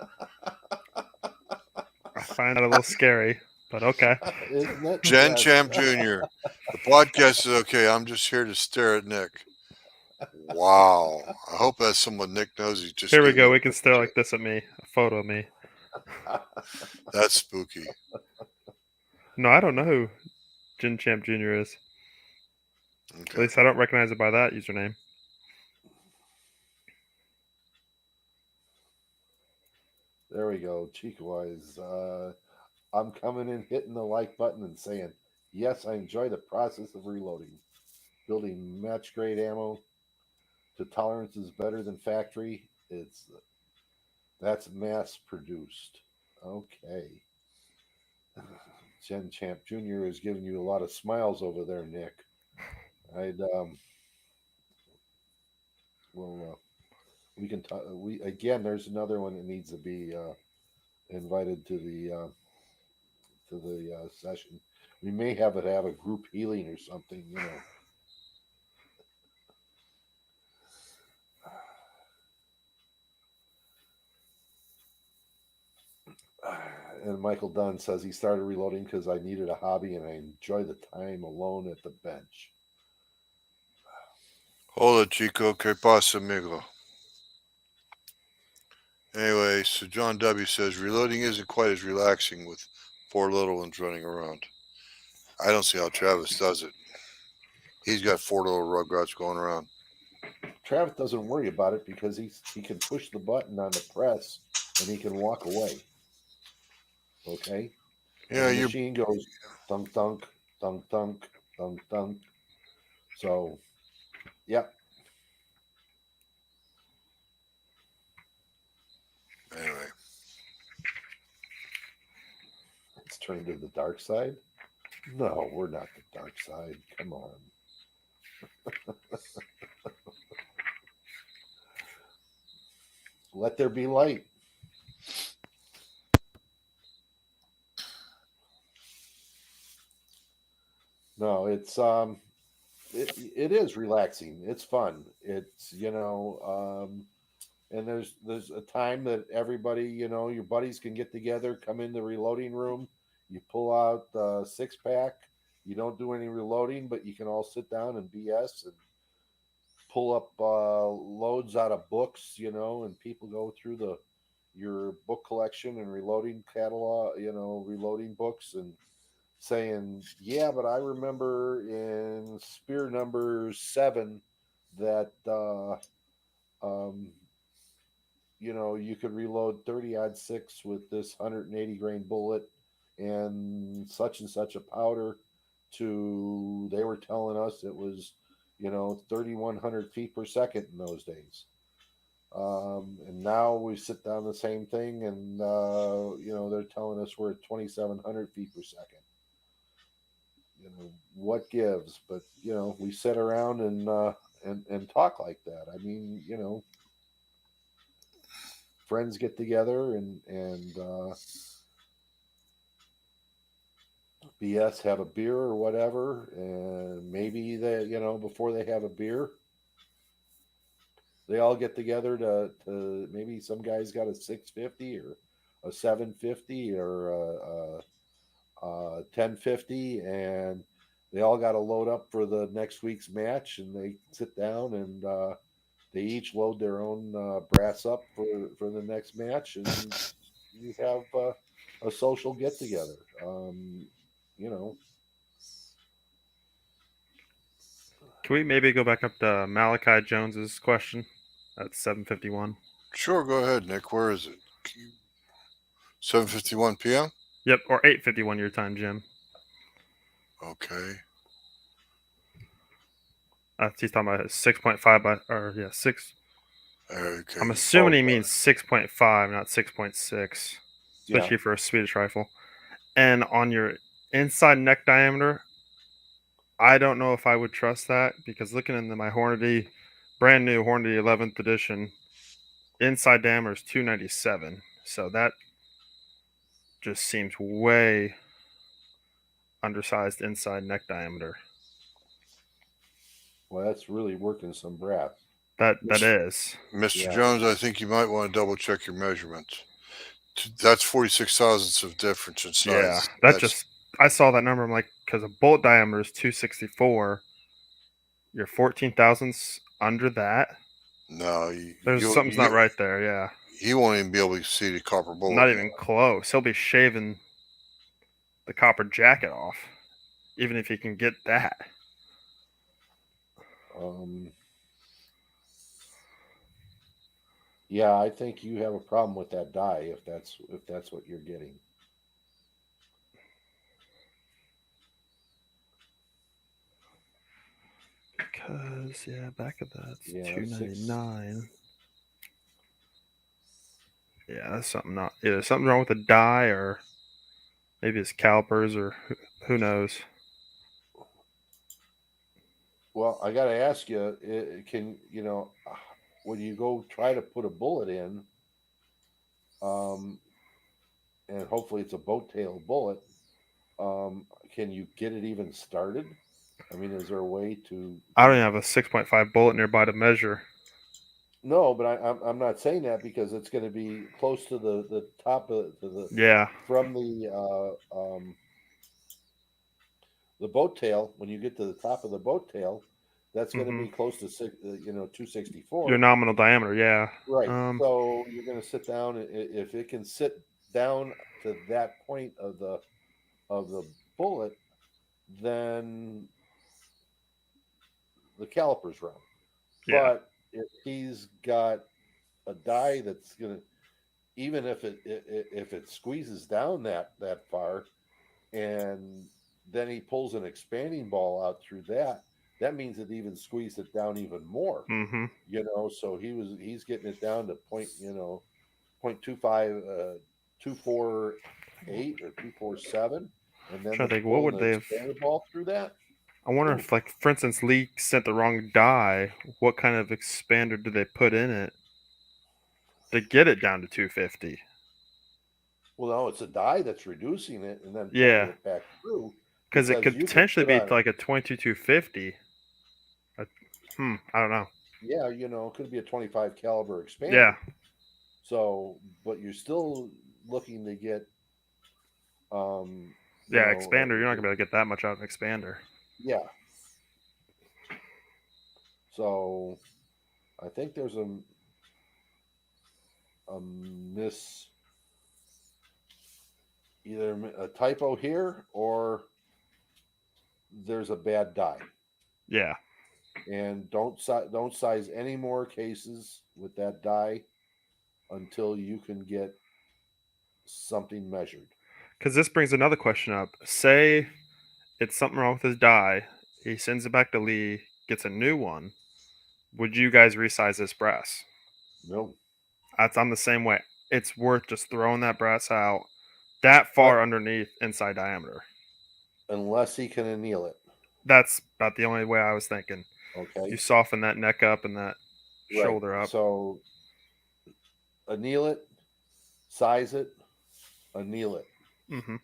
I find that a little scary, but okay. Isn't it? Jen Yes. Champ Jr. The podcast is okay. I'm just here to stare at Nick. Wow. I hope that's someone Nick knows. He's just Here we getting go. a We can stare like this at me. A photo of me. That's spooky. No, I don't know who Jin Champ Jr. is. At Okay. least I don't recognize it by that username. There we go. Chica Wise. I'm coming in, hitting the like button, and saying, yes, I enjoy the process of reloading. Building match grade ammo to tolerances better than factory. That's mass produced. Okay. Jen Champ Jr. is giving you a lot of smiles over there, Nick. I'd well, we can talk. We again. There's another one that needs to be invited to the session. We may have a group healing or something. You know. And Michael Dunn says he started reloading because I needed a hobby and I enjoy the time alone at the bench. Hola, Chico. ¿Qué pasa, amigo? Anyway, so John W. says reloading isn't quite as relaxing with 4 little ones running around. I don't see how Travis does it. He's got 4 little rugrats going around. Travis doesn't worry about it because he can push the button on the press and he can walk away. Okay? Yeah, and the you. machine goes thunk thunk thunk thunk thunk thunk. So, yep. Anyway, It's turned to the dark side. No, we're not the dark side. Come on. Let there be light. No, it is relaxing. It's fun. It's and there's a time that everybody, your buddies can get together, come in the reloading room, you pull out the 6-pack. You don't do any reloading, but you can all sit down and BS and pull up loads out of books, and people go through your book collection and reloading catalog, reloading books and saying, yeah, but I remember in spear number 7 that um, you could reload 30-06 with this 180 grain bullet and such a powder. They were telling us it was 3,100 feet per second in those days. And now we sit down the same thing, and they're telling us we're at 2,700 feet per second. What gives? But we sit around and talk like that. I mean, friends get together and BS, have a beer or whatever, and maybe they before they have a beer, they all get together to maybe some guy's got a 650 or a 750 or a 1050, and they all got to load up for the next week's match, and they sit down and they each load their own brass up for the next match, and you have a social get together. You know, Can we maybe go back up to Malachi Jones's question? That's 7:51. Sure, go ahead, Nick. Where is it? 7:51 p.m. Yep, or 8:51 your time, Jim. Okay. He's talking about 6.5 by, or yeah, 6. Okay. I'm assuming Oh, he means 6.5, not 6.6, yeah. especially for a Swedish rifle. And on your inside neck diameter, I don't know if I would trust that because looking into my Hornady, brand new Hornady 11th edition, inside diameter is 297. So that just seems way undersized inside neck diameter. Well, that's really working some brass. That Mis- is. Mr. Yeah. Jones, I think you might want to double check your measurements. That's 46 thousandths of difference in Yeah, size. that That's just I saw that number. I'm like, because a bolt diameter is 264, you're 14 thousandths under that. no, There's something's not right there. Yeah, he won't even be able to see the copper bullet. not even close. He'll be shaving the copper jacket off, even if he can get that. Yeah, I think you have a problem with that die if that's what you're getting. Because yeah, back of that's Yeah, 299. Yeah, that's something not either something wrong with the die or maybe it's calipers or who knows. Well, I got to ask you, can when you go try to put a bullet in, um, and hopefully it's a boat tail bullet, can you get it even started? I mean, is there a way to? I don't even have a 6.5 bullet nearby to measure. No, but I'm not saying that because it's going to be close to the top of the Yeah. from the boat tail. When you get to the top of the boat tail, that's going to Hmm. be close to 264. Your nominal diameter, yeah. Right. So you're going to sit down. If it can sit down to that point of the bullet, then the calipers run. Yeah. But if he's got a die that's going to, even if it squeezes down that far, and then he pulls an expanding ball out through that, that means it even squeezed it down even more. Mm-hmm. So he's getting it down to point 0.25 248 or 247, and I'm then trying the to think, what pulling would the they have? expanded ball through that. I wonder Ooh. if, like, for instance, Lee sent the wrong die. What kind of expander did they put in it to get it down to 250? Well, no, it's a die that's reducing it and then pulling Yeah, it back through, because it because could you can potentially put be on, like a 2250. I don't know. yeah, it could be a 25 caliber Yeah, expander. So, but you're still looking to get, um, yeah, expander. You're not gonna be able to get that much out of an expander. yeah. So, I think there's a miss, either a typo here or there's a bad die. Yeah, And don't size any more cases with that die until you can get something measured. because this brings another question up. Say it's something wrong with his die. He sends it back to Lee, gets a new one. Would you guys resize this brass? No, I'm the same way. It's worth just throwing that brass out that far underneath inside diameter. unless he can anneal it. That's about the only way I was thinking. You Okay, soften that neck up and that right. shoulder up. So anneal it, size it, anneal it. Hmm.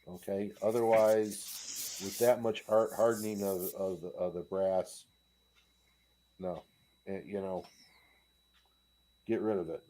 Okay. Otherwise, with that much hardening of the brass, no, get rid of it.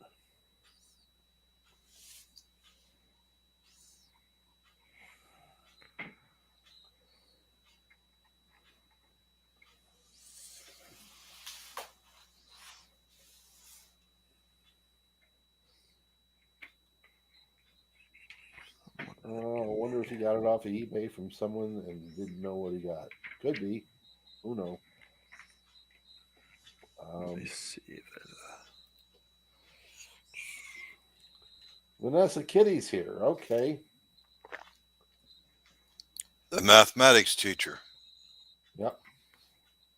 I wonder if he got it off of eBay from someone and didn't know what he got. Could be. Who knows? Let me see. Vanessa Kitty's here. Okay. The mathematics teacher. Yep.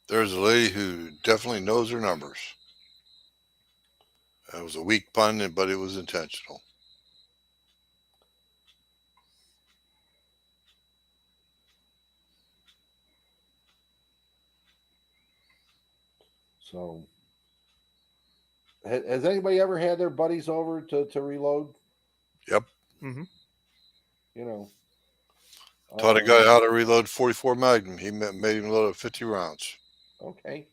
There's a lady who definitely knows her numbers. That was a weak pun, but it was intentional. So, has anybody ever had their buddies over to reload? Yep. Mm-hmm. You know, Taught a guy how to reload 44 Magnum. He made him load up 50 rounds. okay.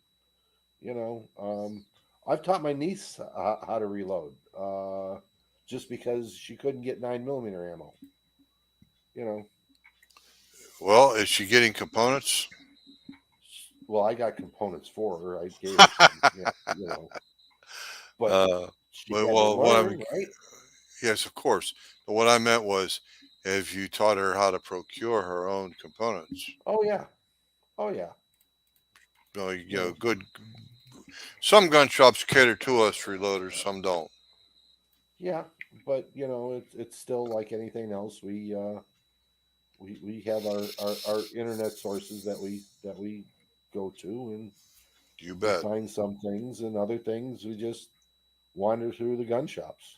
You know, I've taught my niece how to reload, just because she couldn't get 9mm ammo. You know, Well, is she getting components? well, I got components for her. I gave her some. Yeah, you know, but Uh, she had to well, learn, right? yes, of course. But what I meant was, if you taught her how to procure her own components, Oh yeah, oh yeah. You know, good. Some gun shops cater to us reloaders, some don't. yeah, but you know, it's still like anything else. We have our internet sources that we go to, and You we bet. find some things, and other things we just wander through the gun shops.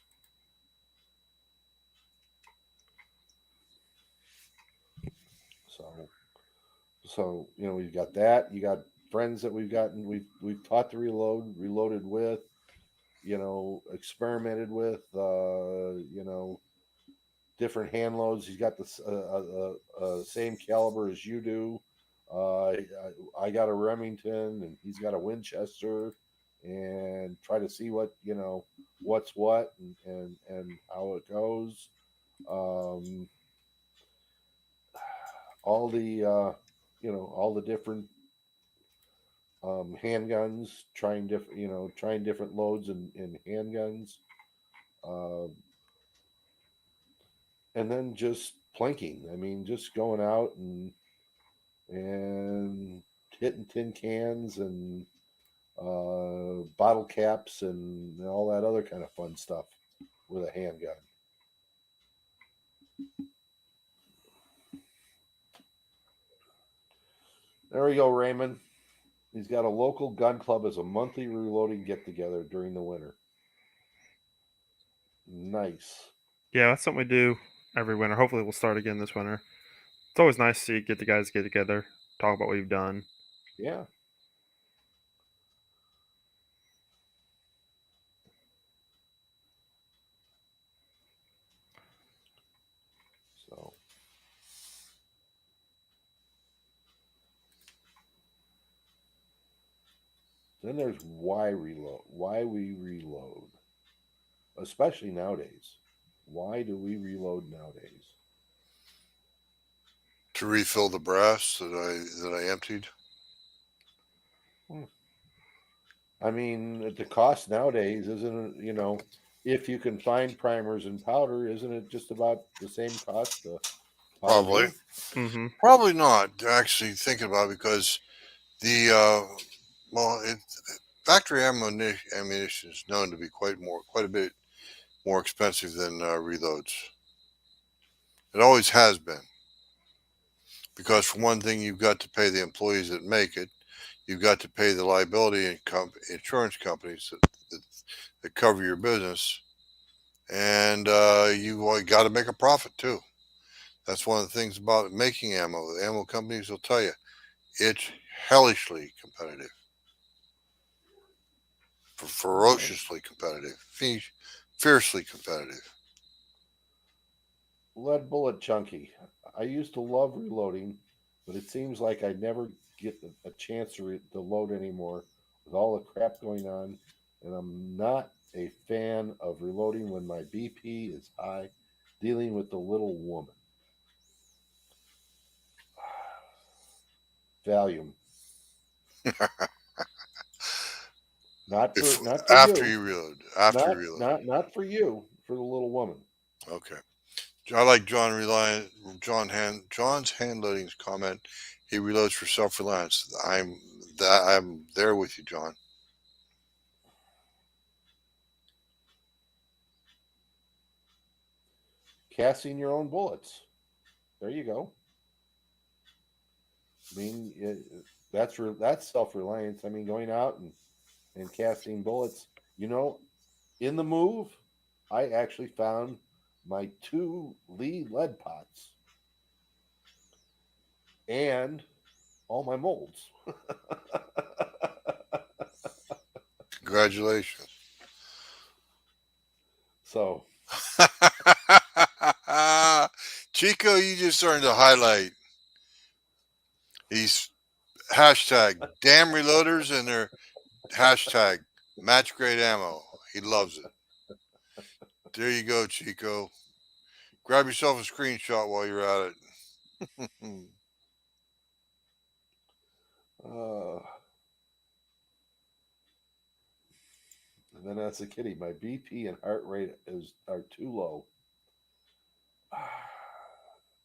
So you know, we've got that. You got friends that we've taught to reloaded with, you know, experimented with, you know, different hand loads. He's got the same caliber as you do. I got a Remington, and he's got a Winchester, and try to see what, you know, what's what, and how it goes. Um, all the you know, all the different handguns, trying different, you know, trying different loads in handguns, uh, and then just planking. I mean, just going out and hitting tin cans and bottle caps and all that other kind of fun stuff with a handgun. There we go, Raymond. He's got a local gun club as a monthly reloading get together during the winter. Nice. Yeah, that's something we do every winter. Hopefully, we'll start again this winter. It's always nice to see get the guys get together, talk about what we've done. Yeah. So then there's why we reload, especially nowadays. Why do we reload nowadays? To refill the brass that I emptied. Hmm. I mean, the cost nowadays isn't it, you know, if you can find primers and powder, isn't it just about the same cost to buy Probably. new? Mm-hmm. Probably not. Actually, thinking about it, because the well, factory ammunition is known to be quite a bit more expensive than reloads. It always has been, because for one thing, you've got to pay the employees that make it. You've got to pay the liability and insurance companies that cover your business, and you got to make a profit too. That's one of the things about making ammo. The ammo companies will tell you it's hellishly competitive, Okay. ferociously competitive, fiercely competitive. Lead bullet chunky. I used to love reloading, but it seems like I never get a chance to load anymore with all the crap going on, and I'm not a fan of reloading when my BP is high, dealing with the little woman. Valium. If Not for after you. you reload, after you Not reload. not not for you, for the little woman. Okay. I like John's hand loading's comment. He reloads for self reliance. I'm there with you, John. Casting your own bullets. There you go. I mean, that's self reliance. I mean, going out and casting bullets. You know, in the move, I actually found my two lead pots and all my molds. Congratulations. So, Chico, you just earned a highlight. He's hashtag damn reloaders and their hashtag match grade ammo. He loves it. There you go, Chico. Grab yourself a screenshot while you're at it. uh, and then as a kitty, my BP and heart rate are too low.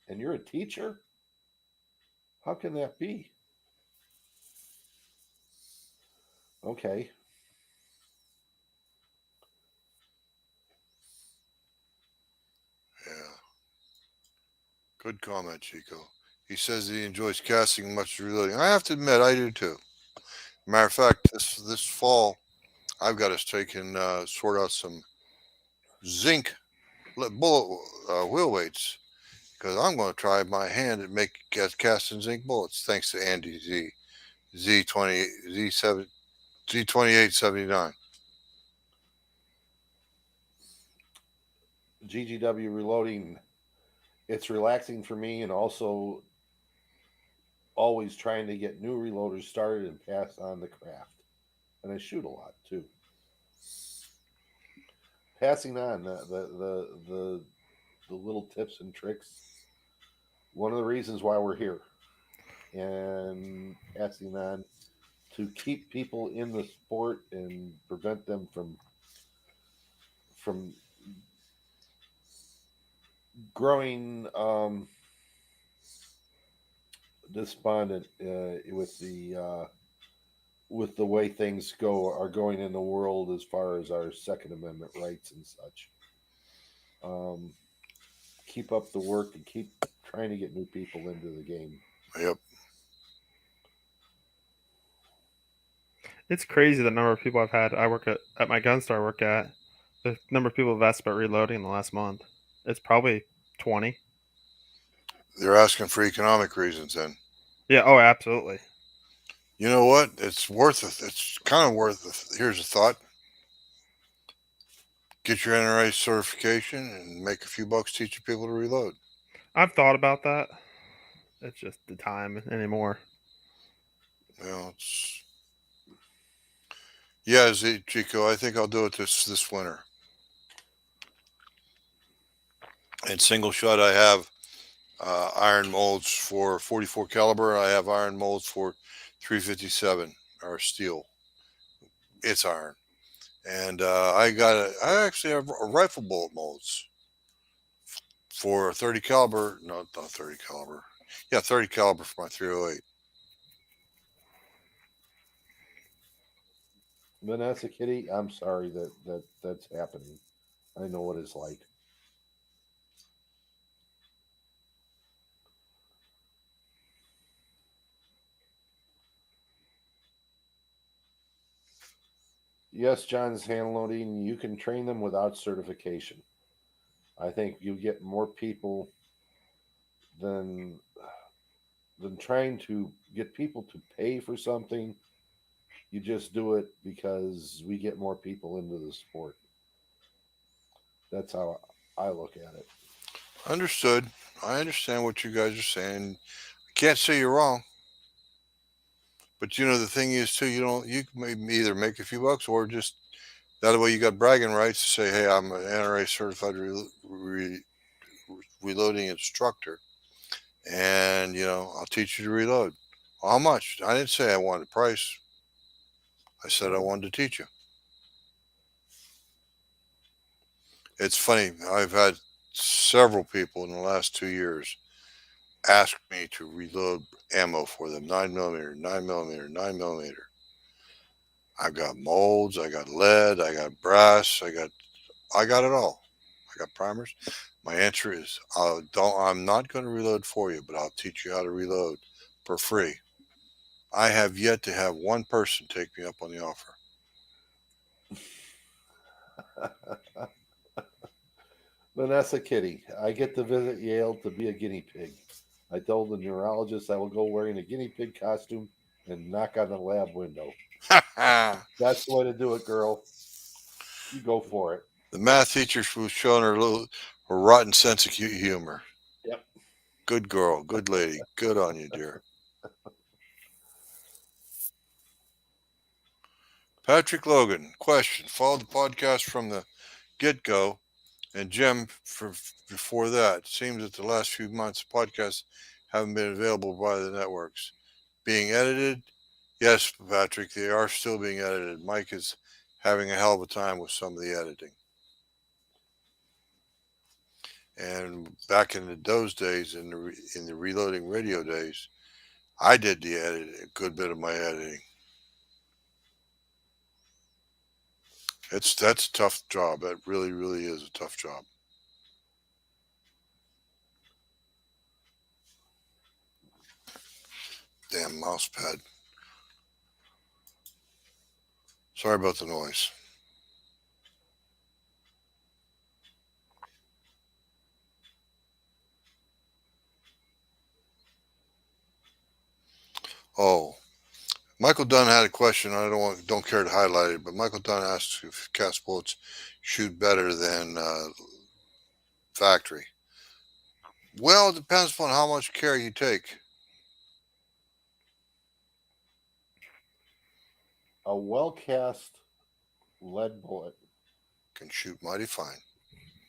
And you're a teacher? How can that be? Okay. Yeah. Good comment, Chico. He says he enjoys casting much as reloading. I have to admit, I do too. Matter of fact, this fall, I've got us taking sort out some zinc bullet wheel weights because I'm going to try my hand at casting zinc bullets. Thanks to Andy Z20 Z7 Z2879. GGW reloading, it's relaxing for me, and also always trying to get new reloaders started and pass on the craft. And I shoot a lot too. Passing on the little tips and tricks. One of the reasons why we're here, and passing on to keep people in the sport and prevent them from growing despondent with the way things are going in the world as far as our Second Amendment rights and such. Um, keep up the work and keep trying to get new people into the game. Yep. It's crazy the number of people I've had. I work at my gun store I work at. The number of people have asked about reloading in the last month. It's probably 20. They're asking for economic reasons then. Yeah. Oh, absolutely. You know what? It's worth it. It's kind of worth it. Here's a thought. Get your NRA certification and make a few bucks teaching people to reload. I've thought about that. It's just the time anymore. You know, it's yeah, Chico. I think I'll do it this winter. In single shot, I have iron molds for 44 caliber. I have iron molds for 357 or steel. It's iron, and I actually have rifle bullet molds for 30 caliber. No, not 30 caliber. Yeah, 30 caliber for my 308. Vanessa Kitty, I'm sorry that's happening. I know what it's like. Yes, John's hand loading. You can train them without certification. I think you get more people than than trying to get people to pay for something. You just do it because we get more people into the sport. That's how I look at it. Understood. I understand what you guys are saying. I can't say you're wrong. But you know the thing is too, you can either make a few bucks or just that way you got bragging rights to say, hey, I'm an NRA certified reloading instructor, and I'll teach you to reload. Well, how much? I didn't say I wanted a price. I said I wanted to teach you. It's funny. I've had several people in the last 2 years ask me to reload ammo for them, 9mm, 9mm, 9mm. I've got molds, I got lead, I got brass, I got it all. I got primers. My answer is I'm not going to reload for you, but I'll teach you how to reload. for free. I have yet to have one person take me up on the offer. Vanessa Kitty, I get to visit Yale to be a guinea pig. I told the neurologist I will go wearing a guinea pig costume and knock on the lab window. The That's the way to do it, girl. You go for it. math teacher was showing her rotten sense of humor. Yep. Good girl, good lady, good on you, dear. Patrick Logan, question. Followed the podcast from the get-go, and Jim before that. Seems that the last few months podcasts haven't been available by the networks. Being edited? Yes, Patrick, they are still being edited. Mike is having a hell of a time with some of the editing. And back in those days, in the reloading radio days, I did a good bit of my editing. That's a tough job. That really, really is a tough job. Damn mouse pad. Sorry about the noise. Oh, Michael Dunn had a question. I don't care to highlight it, but Michael Dunn asks if cast bullets shoot better than factory. Well, it depends upon how much care you take. A well cast lead bullet Can shoot mighty fine.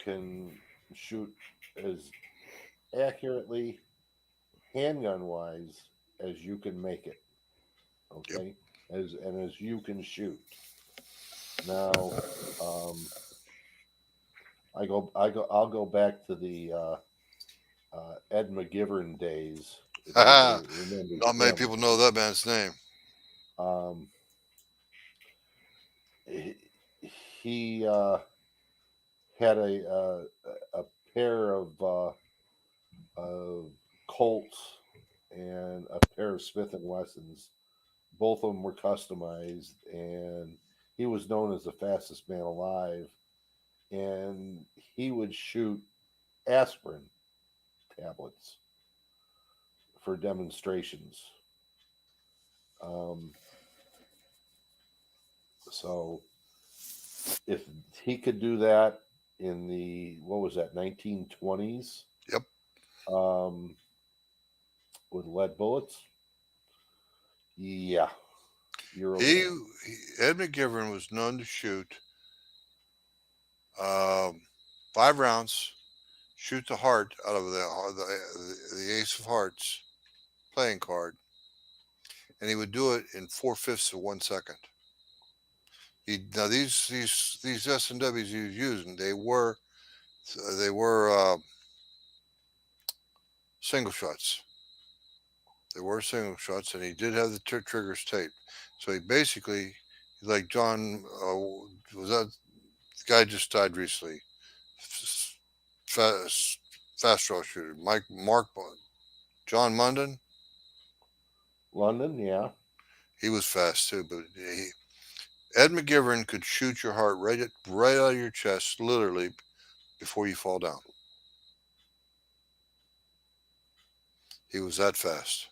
can shoot as accurately, handgun wise, as you can make it. Okay, as you can shoot. Now, I'll go back to the Ed McGivern days. If anybody remembers Not many him. people know that man's name. He had a pair of Colts and a pair of Smith and Wessons. Both of them were customized, and he was known as the fastest man alive. And he would shoot aspirin tablets for demonstrations. So if he could do that in the, what was that, 1920s? Yep. With lead bullets, yeah, you're He okay. Ed McGivern was known to shoot 5 rounds, shoot the heart out of the ace of hearts playing card, and he would do it in 4/5 of 1 second. Now these S&Ws he was using, they were single shots. They were single shots, and he did have the triggers taped. So he basically, like John, was that the guy just died recently? Fast draw shooter, John Munden. London, yeah. He was fast too, but Ed McGivern could shoot your heart right out of your chest, literally, before you fall down. He was that fast.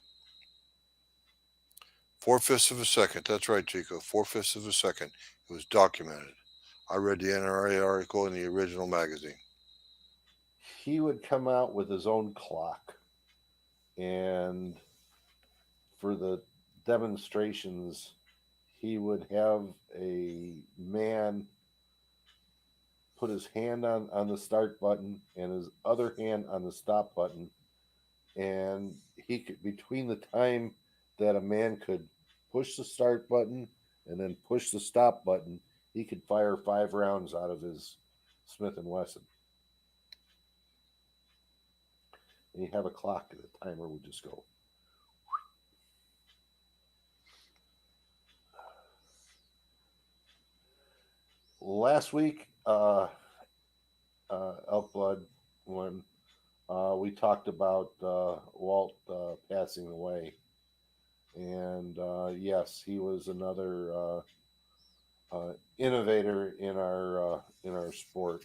4/5 of a second. That's right, Chico. 4/5 of a second. It was documented. I read the NRA article in the original magazine. He would come out with his own clock, and for the demonstrations, he would have a man put his hand on the start button and his other hand on the stop button, and he could, between the time that a man could push the start button and then push the stop button, he could fire 5 rounds out of his Smith and Wesson. And you have a clock, and the timer would just go. Last week, Elk Blood, when we talked about Walt passing away, And yes, he was another innovator in our sport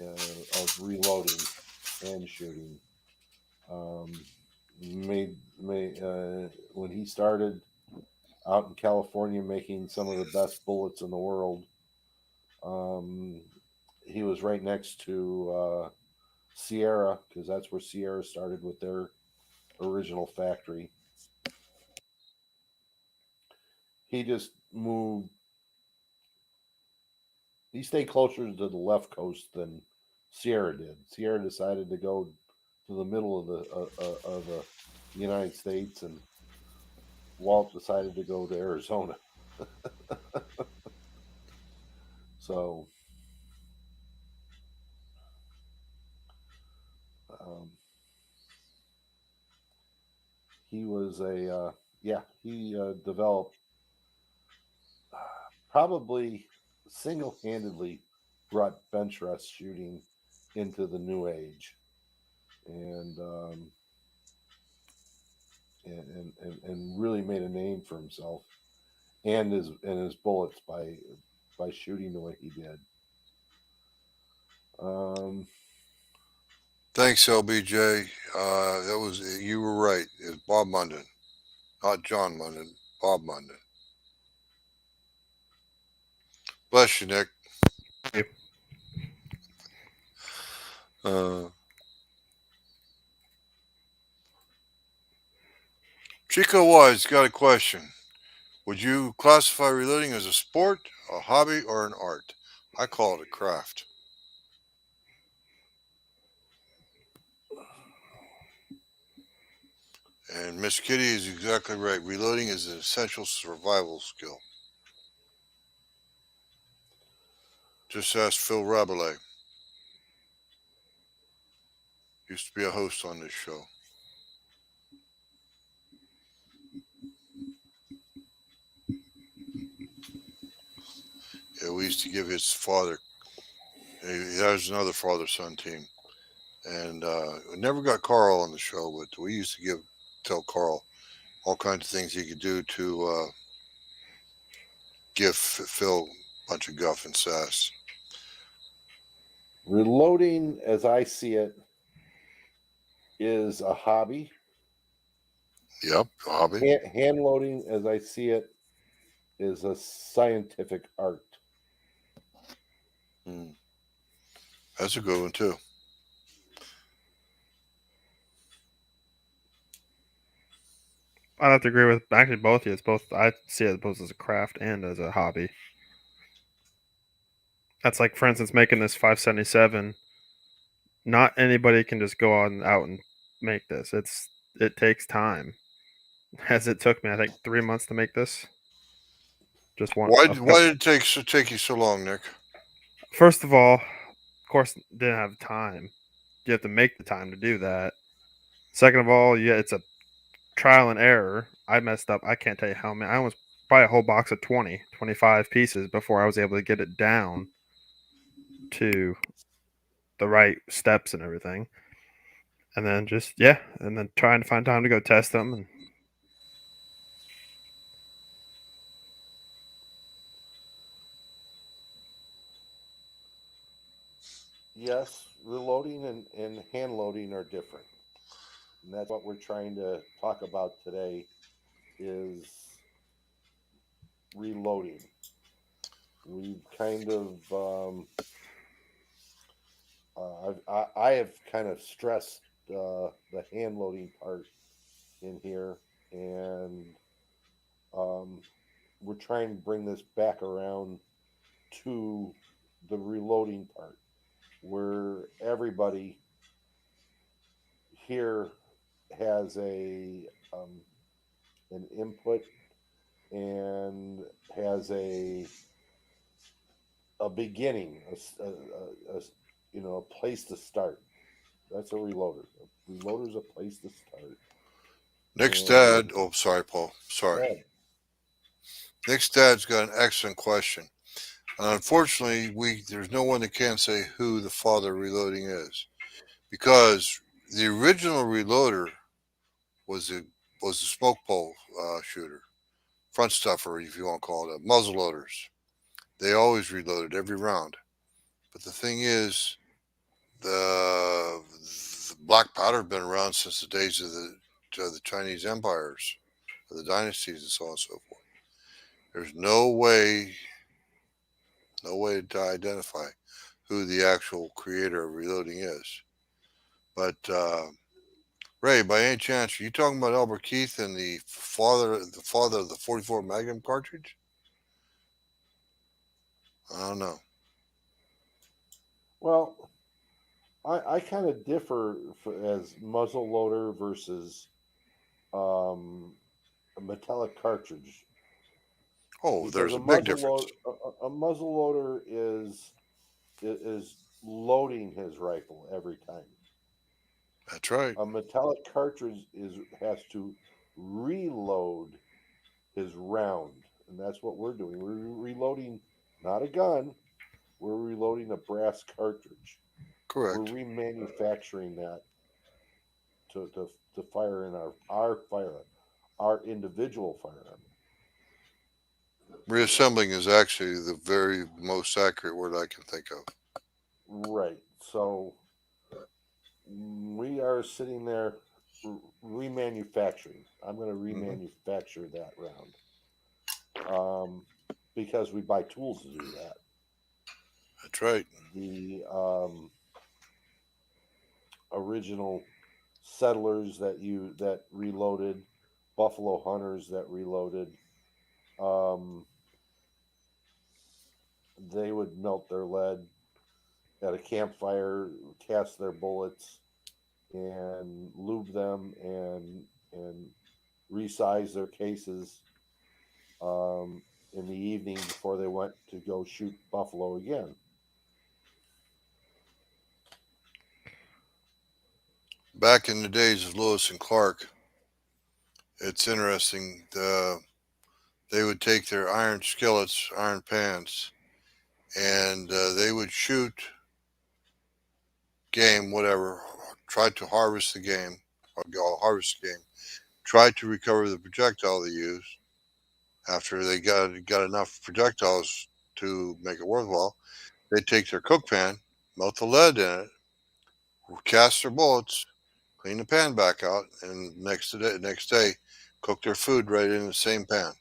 of reloading and shooting. Um, made when he started out in California making some of the best bullets in the world. Um, he was right next to Sierra, because that's where Sierra started with their original factory. He just moved. He stayed closer to the left coast than Sierra did. Sierra decided to go to the middle of the United States, and Walt decided to go to Arizona. So um, he was a yeah. He developed probably single-handedly brought bench rest shooting into the new age, and and really made a name for himself and his bullets by shooting the way he did. Um, Thanks, LBJ. That was you were right. It was Bob Munden, not John Munden. Bob Munden. Bless you, Nick. Thank Uh, Chico Wise got a question. Would you classify reloading as a sport, a hobby, or an art? I call it a craft. And Miss Kitty is exactly right. Reloading is an essential survival skill. Just ask Phil Rabelais. Used to be a host on this show. Yeah, we used to give his father. He has another father-son team, and we never got Carl on the show, but we used to tell Carl all kinds of things he could do to give Phil a bunch of guff and sass. reloading, as I see it, is a hobby. Yep, hobby. Hand loading, as I see it, is a scientific art. Mm. That's a good one too. I'd have to agree with actually both of you. It's both. I see it both as a craft and as a hobby. That's like, for instance, making this 577. Not anybody can just go on out and make this. It takes time. As it took me, I think 3 months to make this. Just one. Why did it take you so long, Nick? First of all, of course, didn't have time. You have to make the time to do that. Second of all, yeah, it's a trial and error. I messed up. I can't tell you how many. I almost probably a whole box of 20, 25 pieces before I was able to get it down to the right steps and everything. And then and then trying to find time to go test them. And Yes, reloading and hand loading are different. And that's what we're trying to talk about today is reloading. We've kind of I have kind of stressed the hand loading part in here, and um, we're trying to bring this back around to the reloading part, where everybody here has an input and has a beginning, a place to start. That's a reloader. A reloader's a place to start. Nick's And dad. Oh, sorry, Paul. Sorry. yeah, Nick's dad's got an excellent question. Unfortunately, there's no one that can say who the father reloading is, because the original reloader was a was the smoke pole shooter, front stuffer, if you want to call it, muzzle loaders. They always reloaded every round. But the thing is, the, the black powder had been around since the days of the Chinese empires, of the dynasties, and so on and so forth. There's no way to identify who the actual creator of reloading is. But Ray, by any chance, are you talking about Albert Keith and the father of the 44 Magnum cartridge? I don't know. Well, I kind of differ as muzzle loader versus um, a metallic cartridge, Oh, because there's a big difference. a muzzle loader is loading his rifle every time. That's right. A metallic cartridge has to reload his round, and that's what we're doing. We're reloading not a gun, we're reloading a brass cartridge. We're Correct. remanufacturing that to fire in our firearm, our individual firearm. Reassembling is actually the very most accurate word I can think of. Right. So we are sitting there remanufacturing. I'm going to Hmm. remanufacture that round, because we buy tools to do that. That's right. The original settlers that reloaded, buffalo hunters that reloaded, um, they would melt their lead at a campfire, cast their bullets, and lube them and resize their cases in the evening before they went to go shoot buffalo again. Back in the days of Lewis and Clark, it's interesting. They would take their iron skillets, iron pans, and they would shoot game, whatever, try to harvest the game, or go harvest the game, try to recover the projectile they used. After they got enough projectiles to make it worthwhile, they'd take their cook pan, melt the lead in it, cast their bullets, clean the pan back out, and next day, cook their food right in the same pan.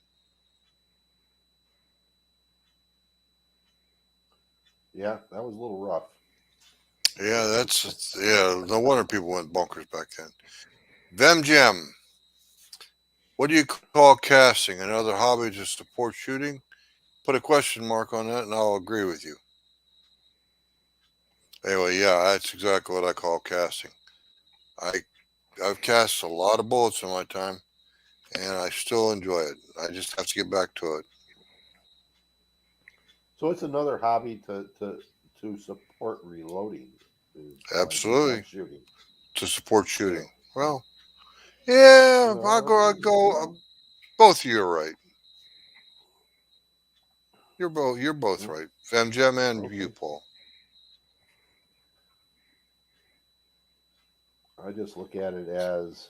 Yeah, that was a little rough. Yeah. No wonder people went bonkers back then. Vem Gem, what do you call casting? Another hobby to support shooting? Put a question mark on that, and I'll agree with you. Anyway, yeah, that's exactly what I call casting. I I've cast a lot of bullets in my time, and I still enjoy it. I just have to get back to it. So it's another hobby to support reloading, is Absolutely, not shooting. to support shooting. So Well, you yeah, I'll know, go. I'll go. Both of you are right. You're both mm, right. Femgem and you, okay. Paul. I just look at it as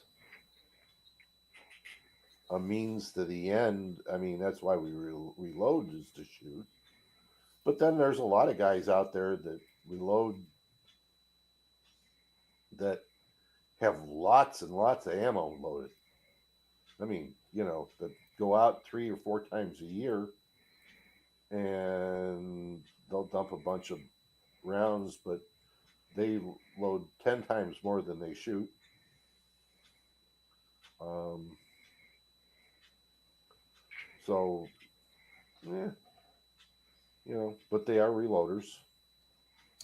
a means to the end. I mean, that's why we reload, is to shoot. But then there's a lot of guys out there that reload that have lots and lots of ammo loaded. I mean, that go out 3 or 4 times a year, and they'll dump a bunch of rounds, but they load 10 times more than they shoot. Um, so, yeah, but they are reloaders.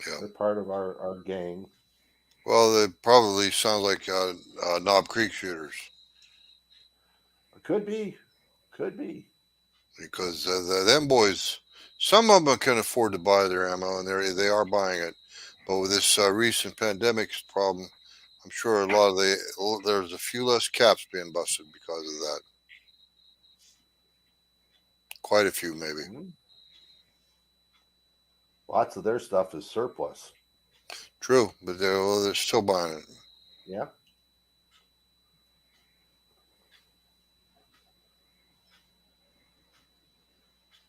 Yeah. They're part of our gang. Well, they probably sound like Knob Creek shooters Could be, could be. because them boys, some of them can afford to buy their ammo, and they are buying it. But with this recent pandemic problem, I'm sure there's a few less caps being busted because of that. Quite a few, maybe. Mhm. Lots of their stuff is surplus. True, but they're still buying it. Yeah.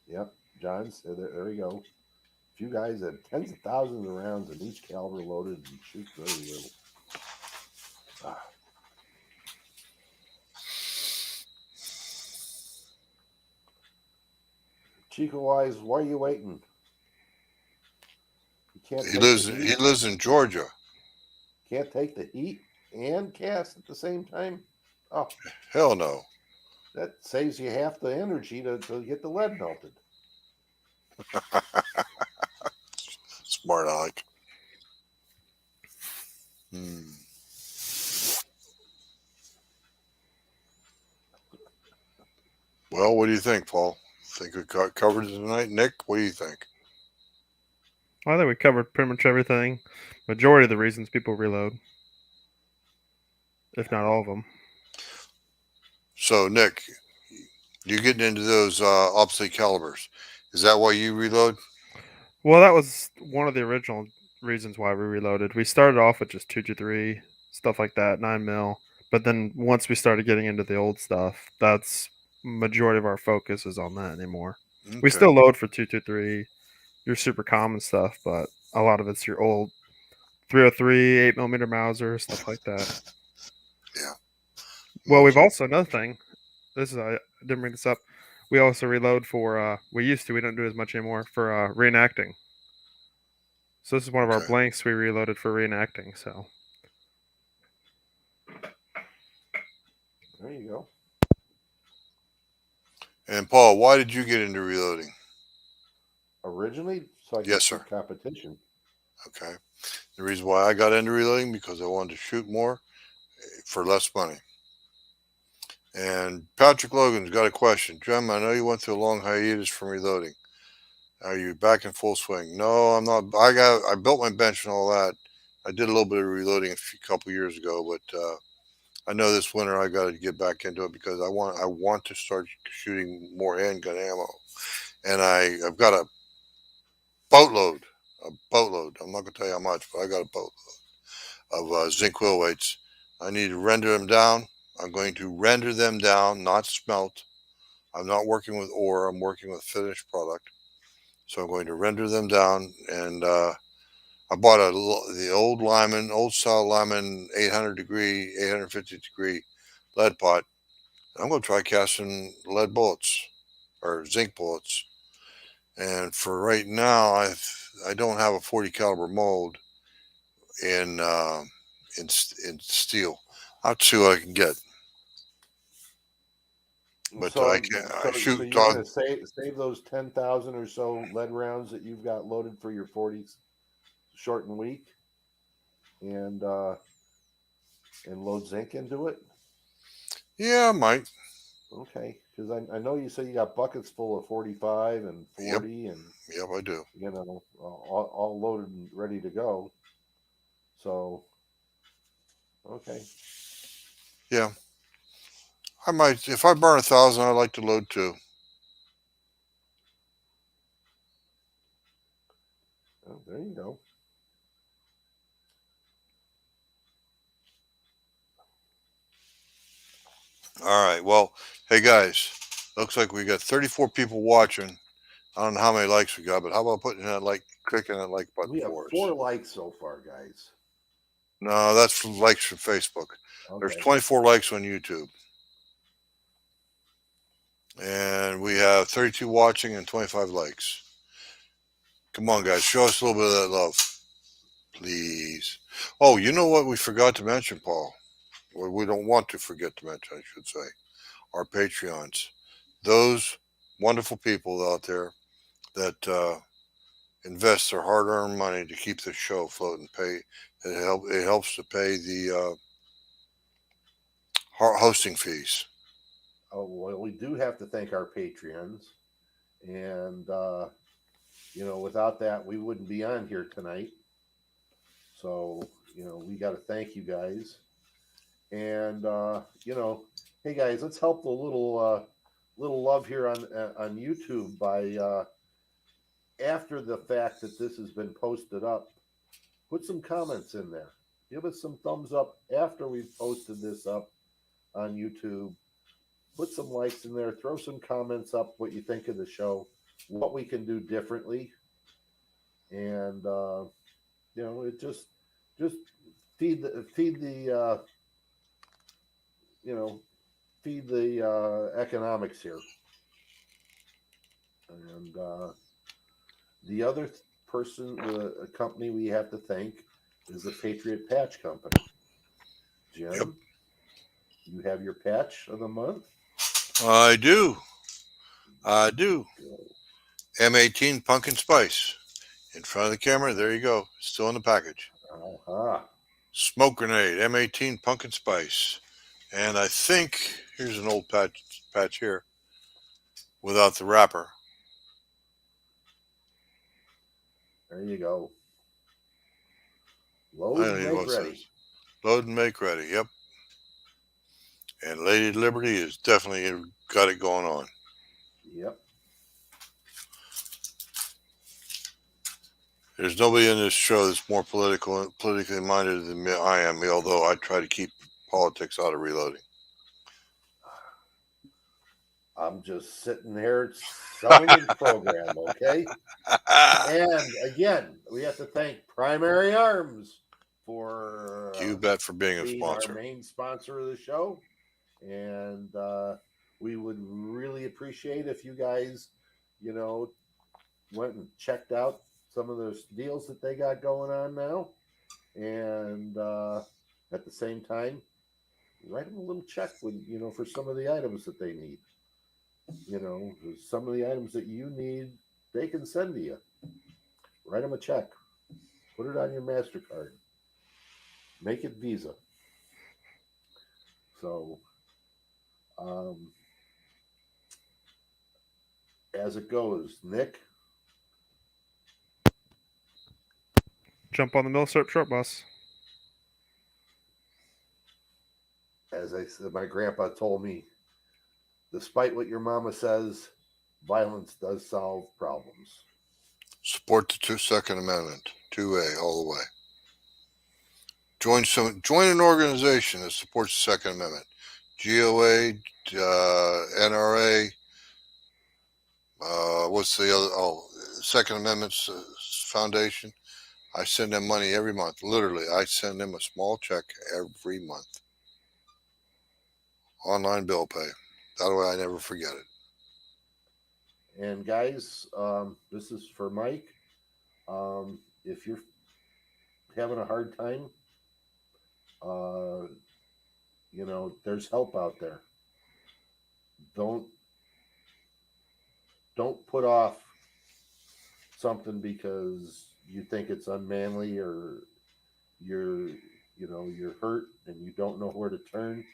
Yep, John said there you go. If you guys had tens of thousands of rounds in each caliber loaded and shoot very little. Ah. Chico Wise, why are you waiting? You can't He take the lives. heat. He lives in Georgia. Can't take the heat and cast at the same time. Oh, Hell no. that saves you half the energy to get the lead melted. Smart aleck. Hmm. Well, what do you think, Paul? Think we covered it tonight? Nick, what do you think? I think we covered pretty much everything. Majority of the reasons people reload, if not all of them. So, Nick, you getting into those obsolete calibers? Is that why you reload? Well, that was one of the original reasons why we reloaded. We started off with just 223 stuff like that, 9 mil. But then once we started getting into the old stuff, that's majority of our focus is on that anymore. We Okay. still load for 223, your super common stuff, but a lot of it's your old 303, 8 millimeter Mauser, stuff like that. Yeah. Well, we've Most. also another thing. This is I didn't bring this up. We also reload for. We used to. We don't do as much anymore for reenacting. So this is one of our Okay. blanks we reloaded for reenacting. So There you go. And Paul, why did you get into reloading? Originally, so I could Yes, sir. shoot competition. Okay. The reason why I got into reloading because I wanted to shoot more for less money. And Patrick Logan's got a question. Jim, I know you went through a long hiatus from reloading. Are you back in full swing? No, I'm not. I built my bench and all that. I did a little bit of reloading a couple years ago, but I know this winter I got to get back into it because I want to start shooting more handgun ammo, and I've got a boatload, a boatload. I'm not gonna tell you how much, but I got a boatload of zinc wheel weights. I need to render them down. I'm going to render them down, not smelt. I'm not working with ore. I'm working with finished product. So I'm going to render them down, and I bought the old style Lyman 800 degree, 850 degree lead pot. I'm going to try casting lead bullets or zinc bullets. And for right now, I don't have a 40 caliber mold in in steel. I'll see what I can get, but I So, can't. I so shoot you're dog. gonna save those 10,000 or so lead rounds that you've got loaded for your 40s short and weak, and load zinc into it. Yeah, I might. Okay, because I know you say you got buckets full of 45 and Yep, 40, and yep, I do. all loaded and ready to go. So okay, Yeah, I might. If I burn 1,000, I'd like to load two. oh, there you go. All right. Well, hey guys, looks like we got 34 people watching. I don't know how many likes we got, but how about putting that clicking that like button We have for us? 4 likes so far, guys. No, that's from likes from Facebook. There's Okay, 24 likes on YouTube, and we have 32 watching and 25 likes. Come on, guys, show us a little bit of that love, please. Oh, you know what we forgot to mention, Paul? Well, we don't want to forget to mention, I should say, our Patreons. Those wonderful people out there that invest their hard-earned money to keep the show afloat and pay. It helps to pay the hosting fees. oh well, we do have to thank our Patreons, and without that, we wouldn't be on here tonight. So we got to thank you guys, and hey guys, let's help the little love here on YouTube by after the fact that this has been posted up, put some comments in there. Give us some thumbs up after we've posted this up on YouTube. Put some likes in there. Throw some comments up what you think of the show. what we can do differently, and it just feed the feed the economics here. And the other person, the company we have to thank is the Patriot Patch Company. Jim, Yep. you have your patch of the month? I do. M18 Pumpkin Spice. In front of the camera, there you go. Still in the package. Uh-huh. Smoke Grenade, M18 Pumpkin Spice. And I think, here's an old patch here, without the wrapper. There you go. Load and make ready. Load and make ready, yep. And Lady Liberty is definitely got it going on. Yep. There's nobody in this show that's more politically minded than me. I am, although I try to keep politics out of reloading. I'm just sitting here selling the program, okay? And again, we have to thank Primary Arms for You bet for being a being sponsor. our main sponsor of the show. And we would really appreciate if you guys, went and checked out some of those deals that they got going on now. And at the same time, write them a little check when, for some of the items that they need. Some of the items that you need, they can send to you. Write them a check. Put it on your MasterCard. Make it Visa. So, as it goes, Nick, Jump on the Millsap short bus. as I said, my grandpa told me, despite what your mama says, violence does solve problems. Support the Second Amendment, 2A, all the way. Join an organization that supports the Second Amendment. GOA, NRA, what's the other? Oh, Second Amendment Foundation. I send them money every month. Literally, I send them a small check every month. Online bill pay. That way I never forget it. And guys, this is for Mike. If you're having a hard time, there's help out there. Don't put off something because you think it's unmanly or you're hurt and you don't know where to turn.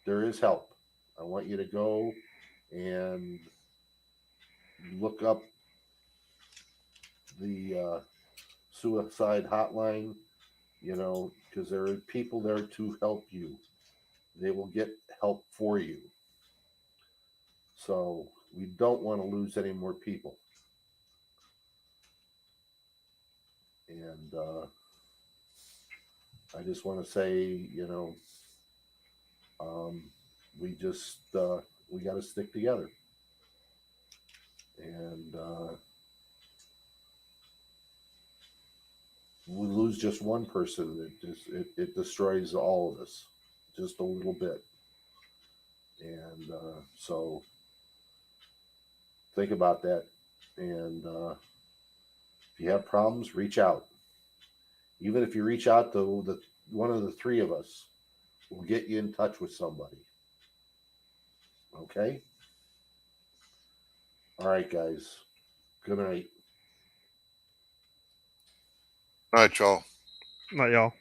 There is help. I want you to go and look up the suicide hotline, because there are people there to help you. They will get help for you. So we don't want to lose any more people. And I just want to say, we just we got to stick together. And we lose just one person, it destroys all of us, just a little bit. And so think about that. And if you have problems, reach out. Even if you reach out to one of the three of us, we'll get you in touch with somebody. Okay? All right, guys. Good night. All right, y'all. Not y'all.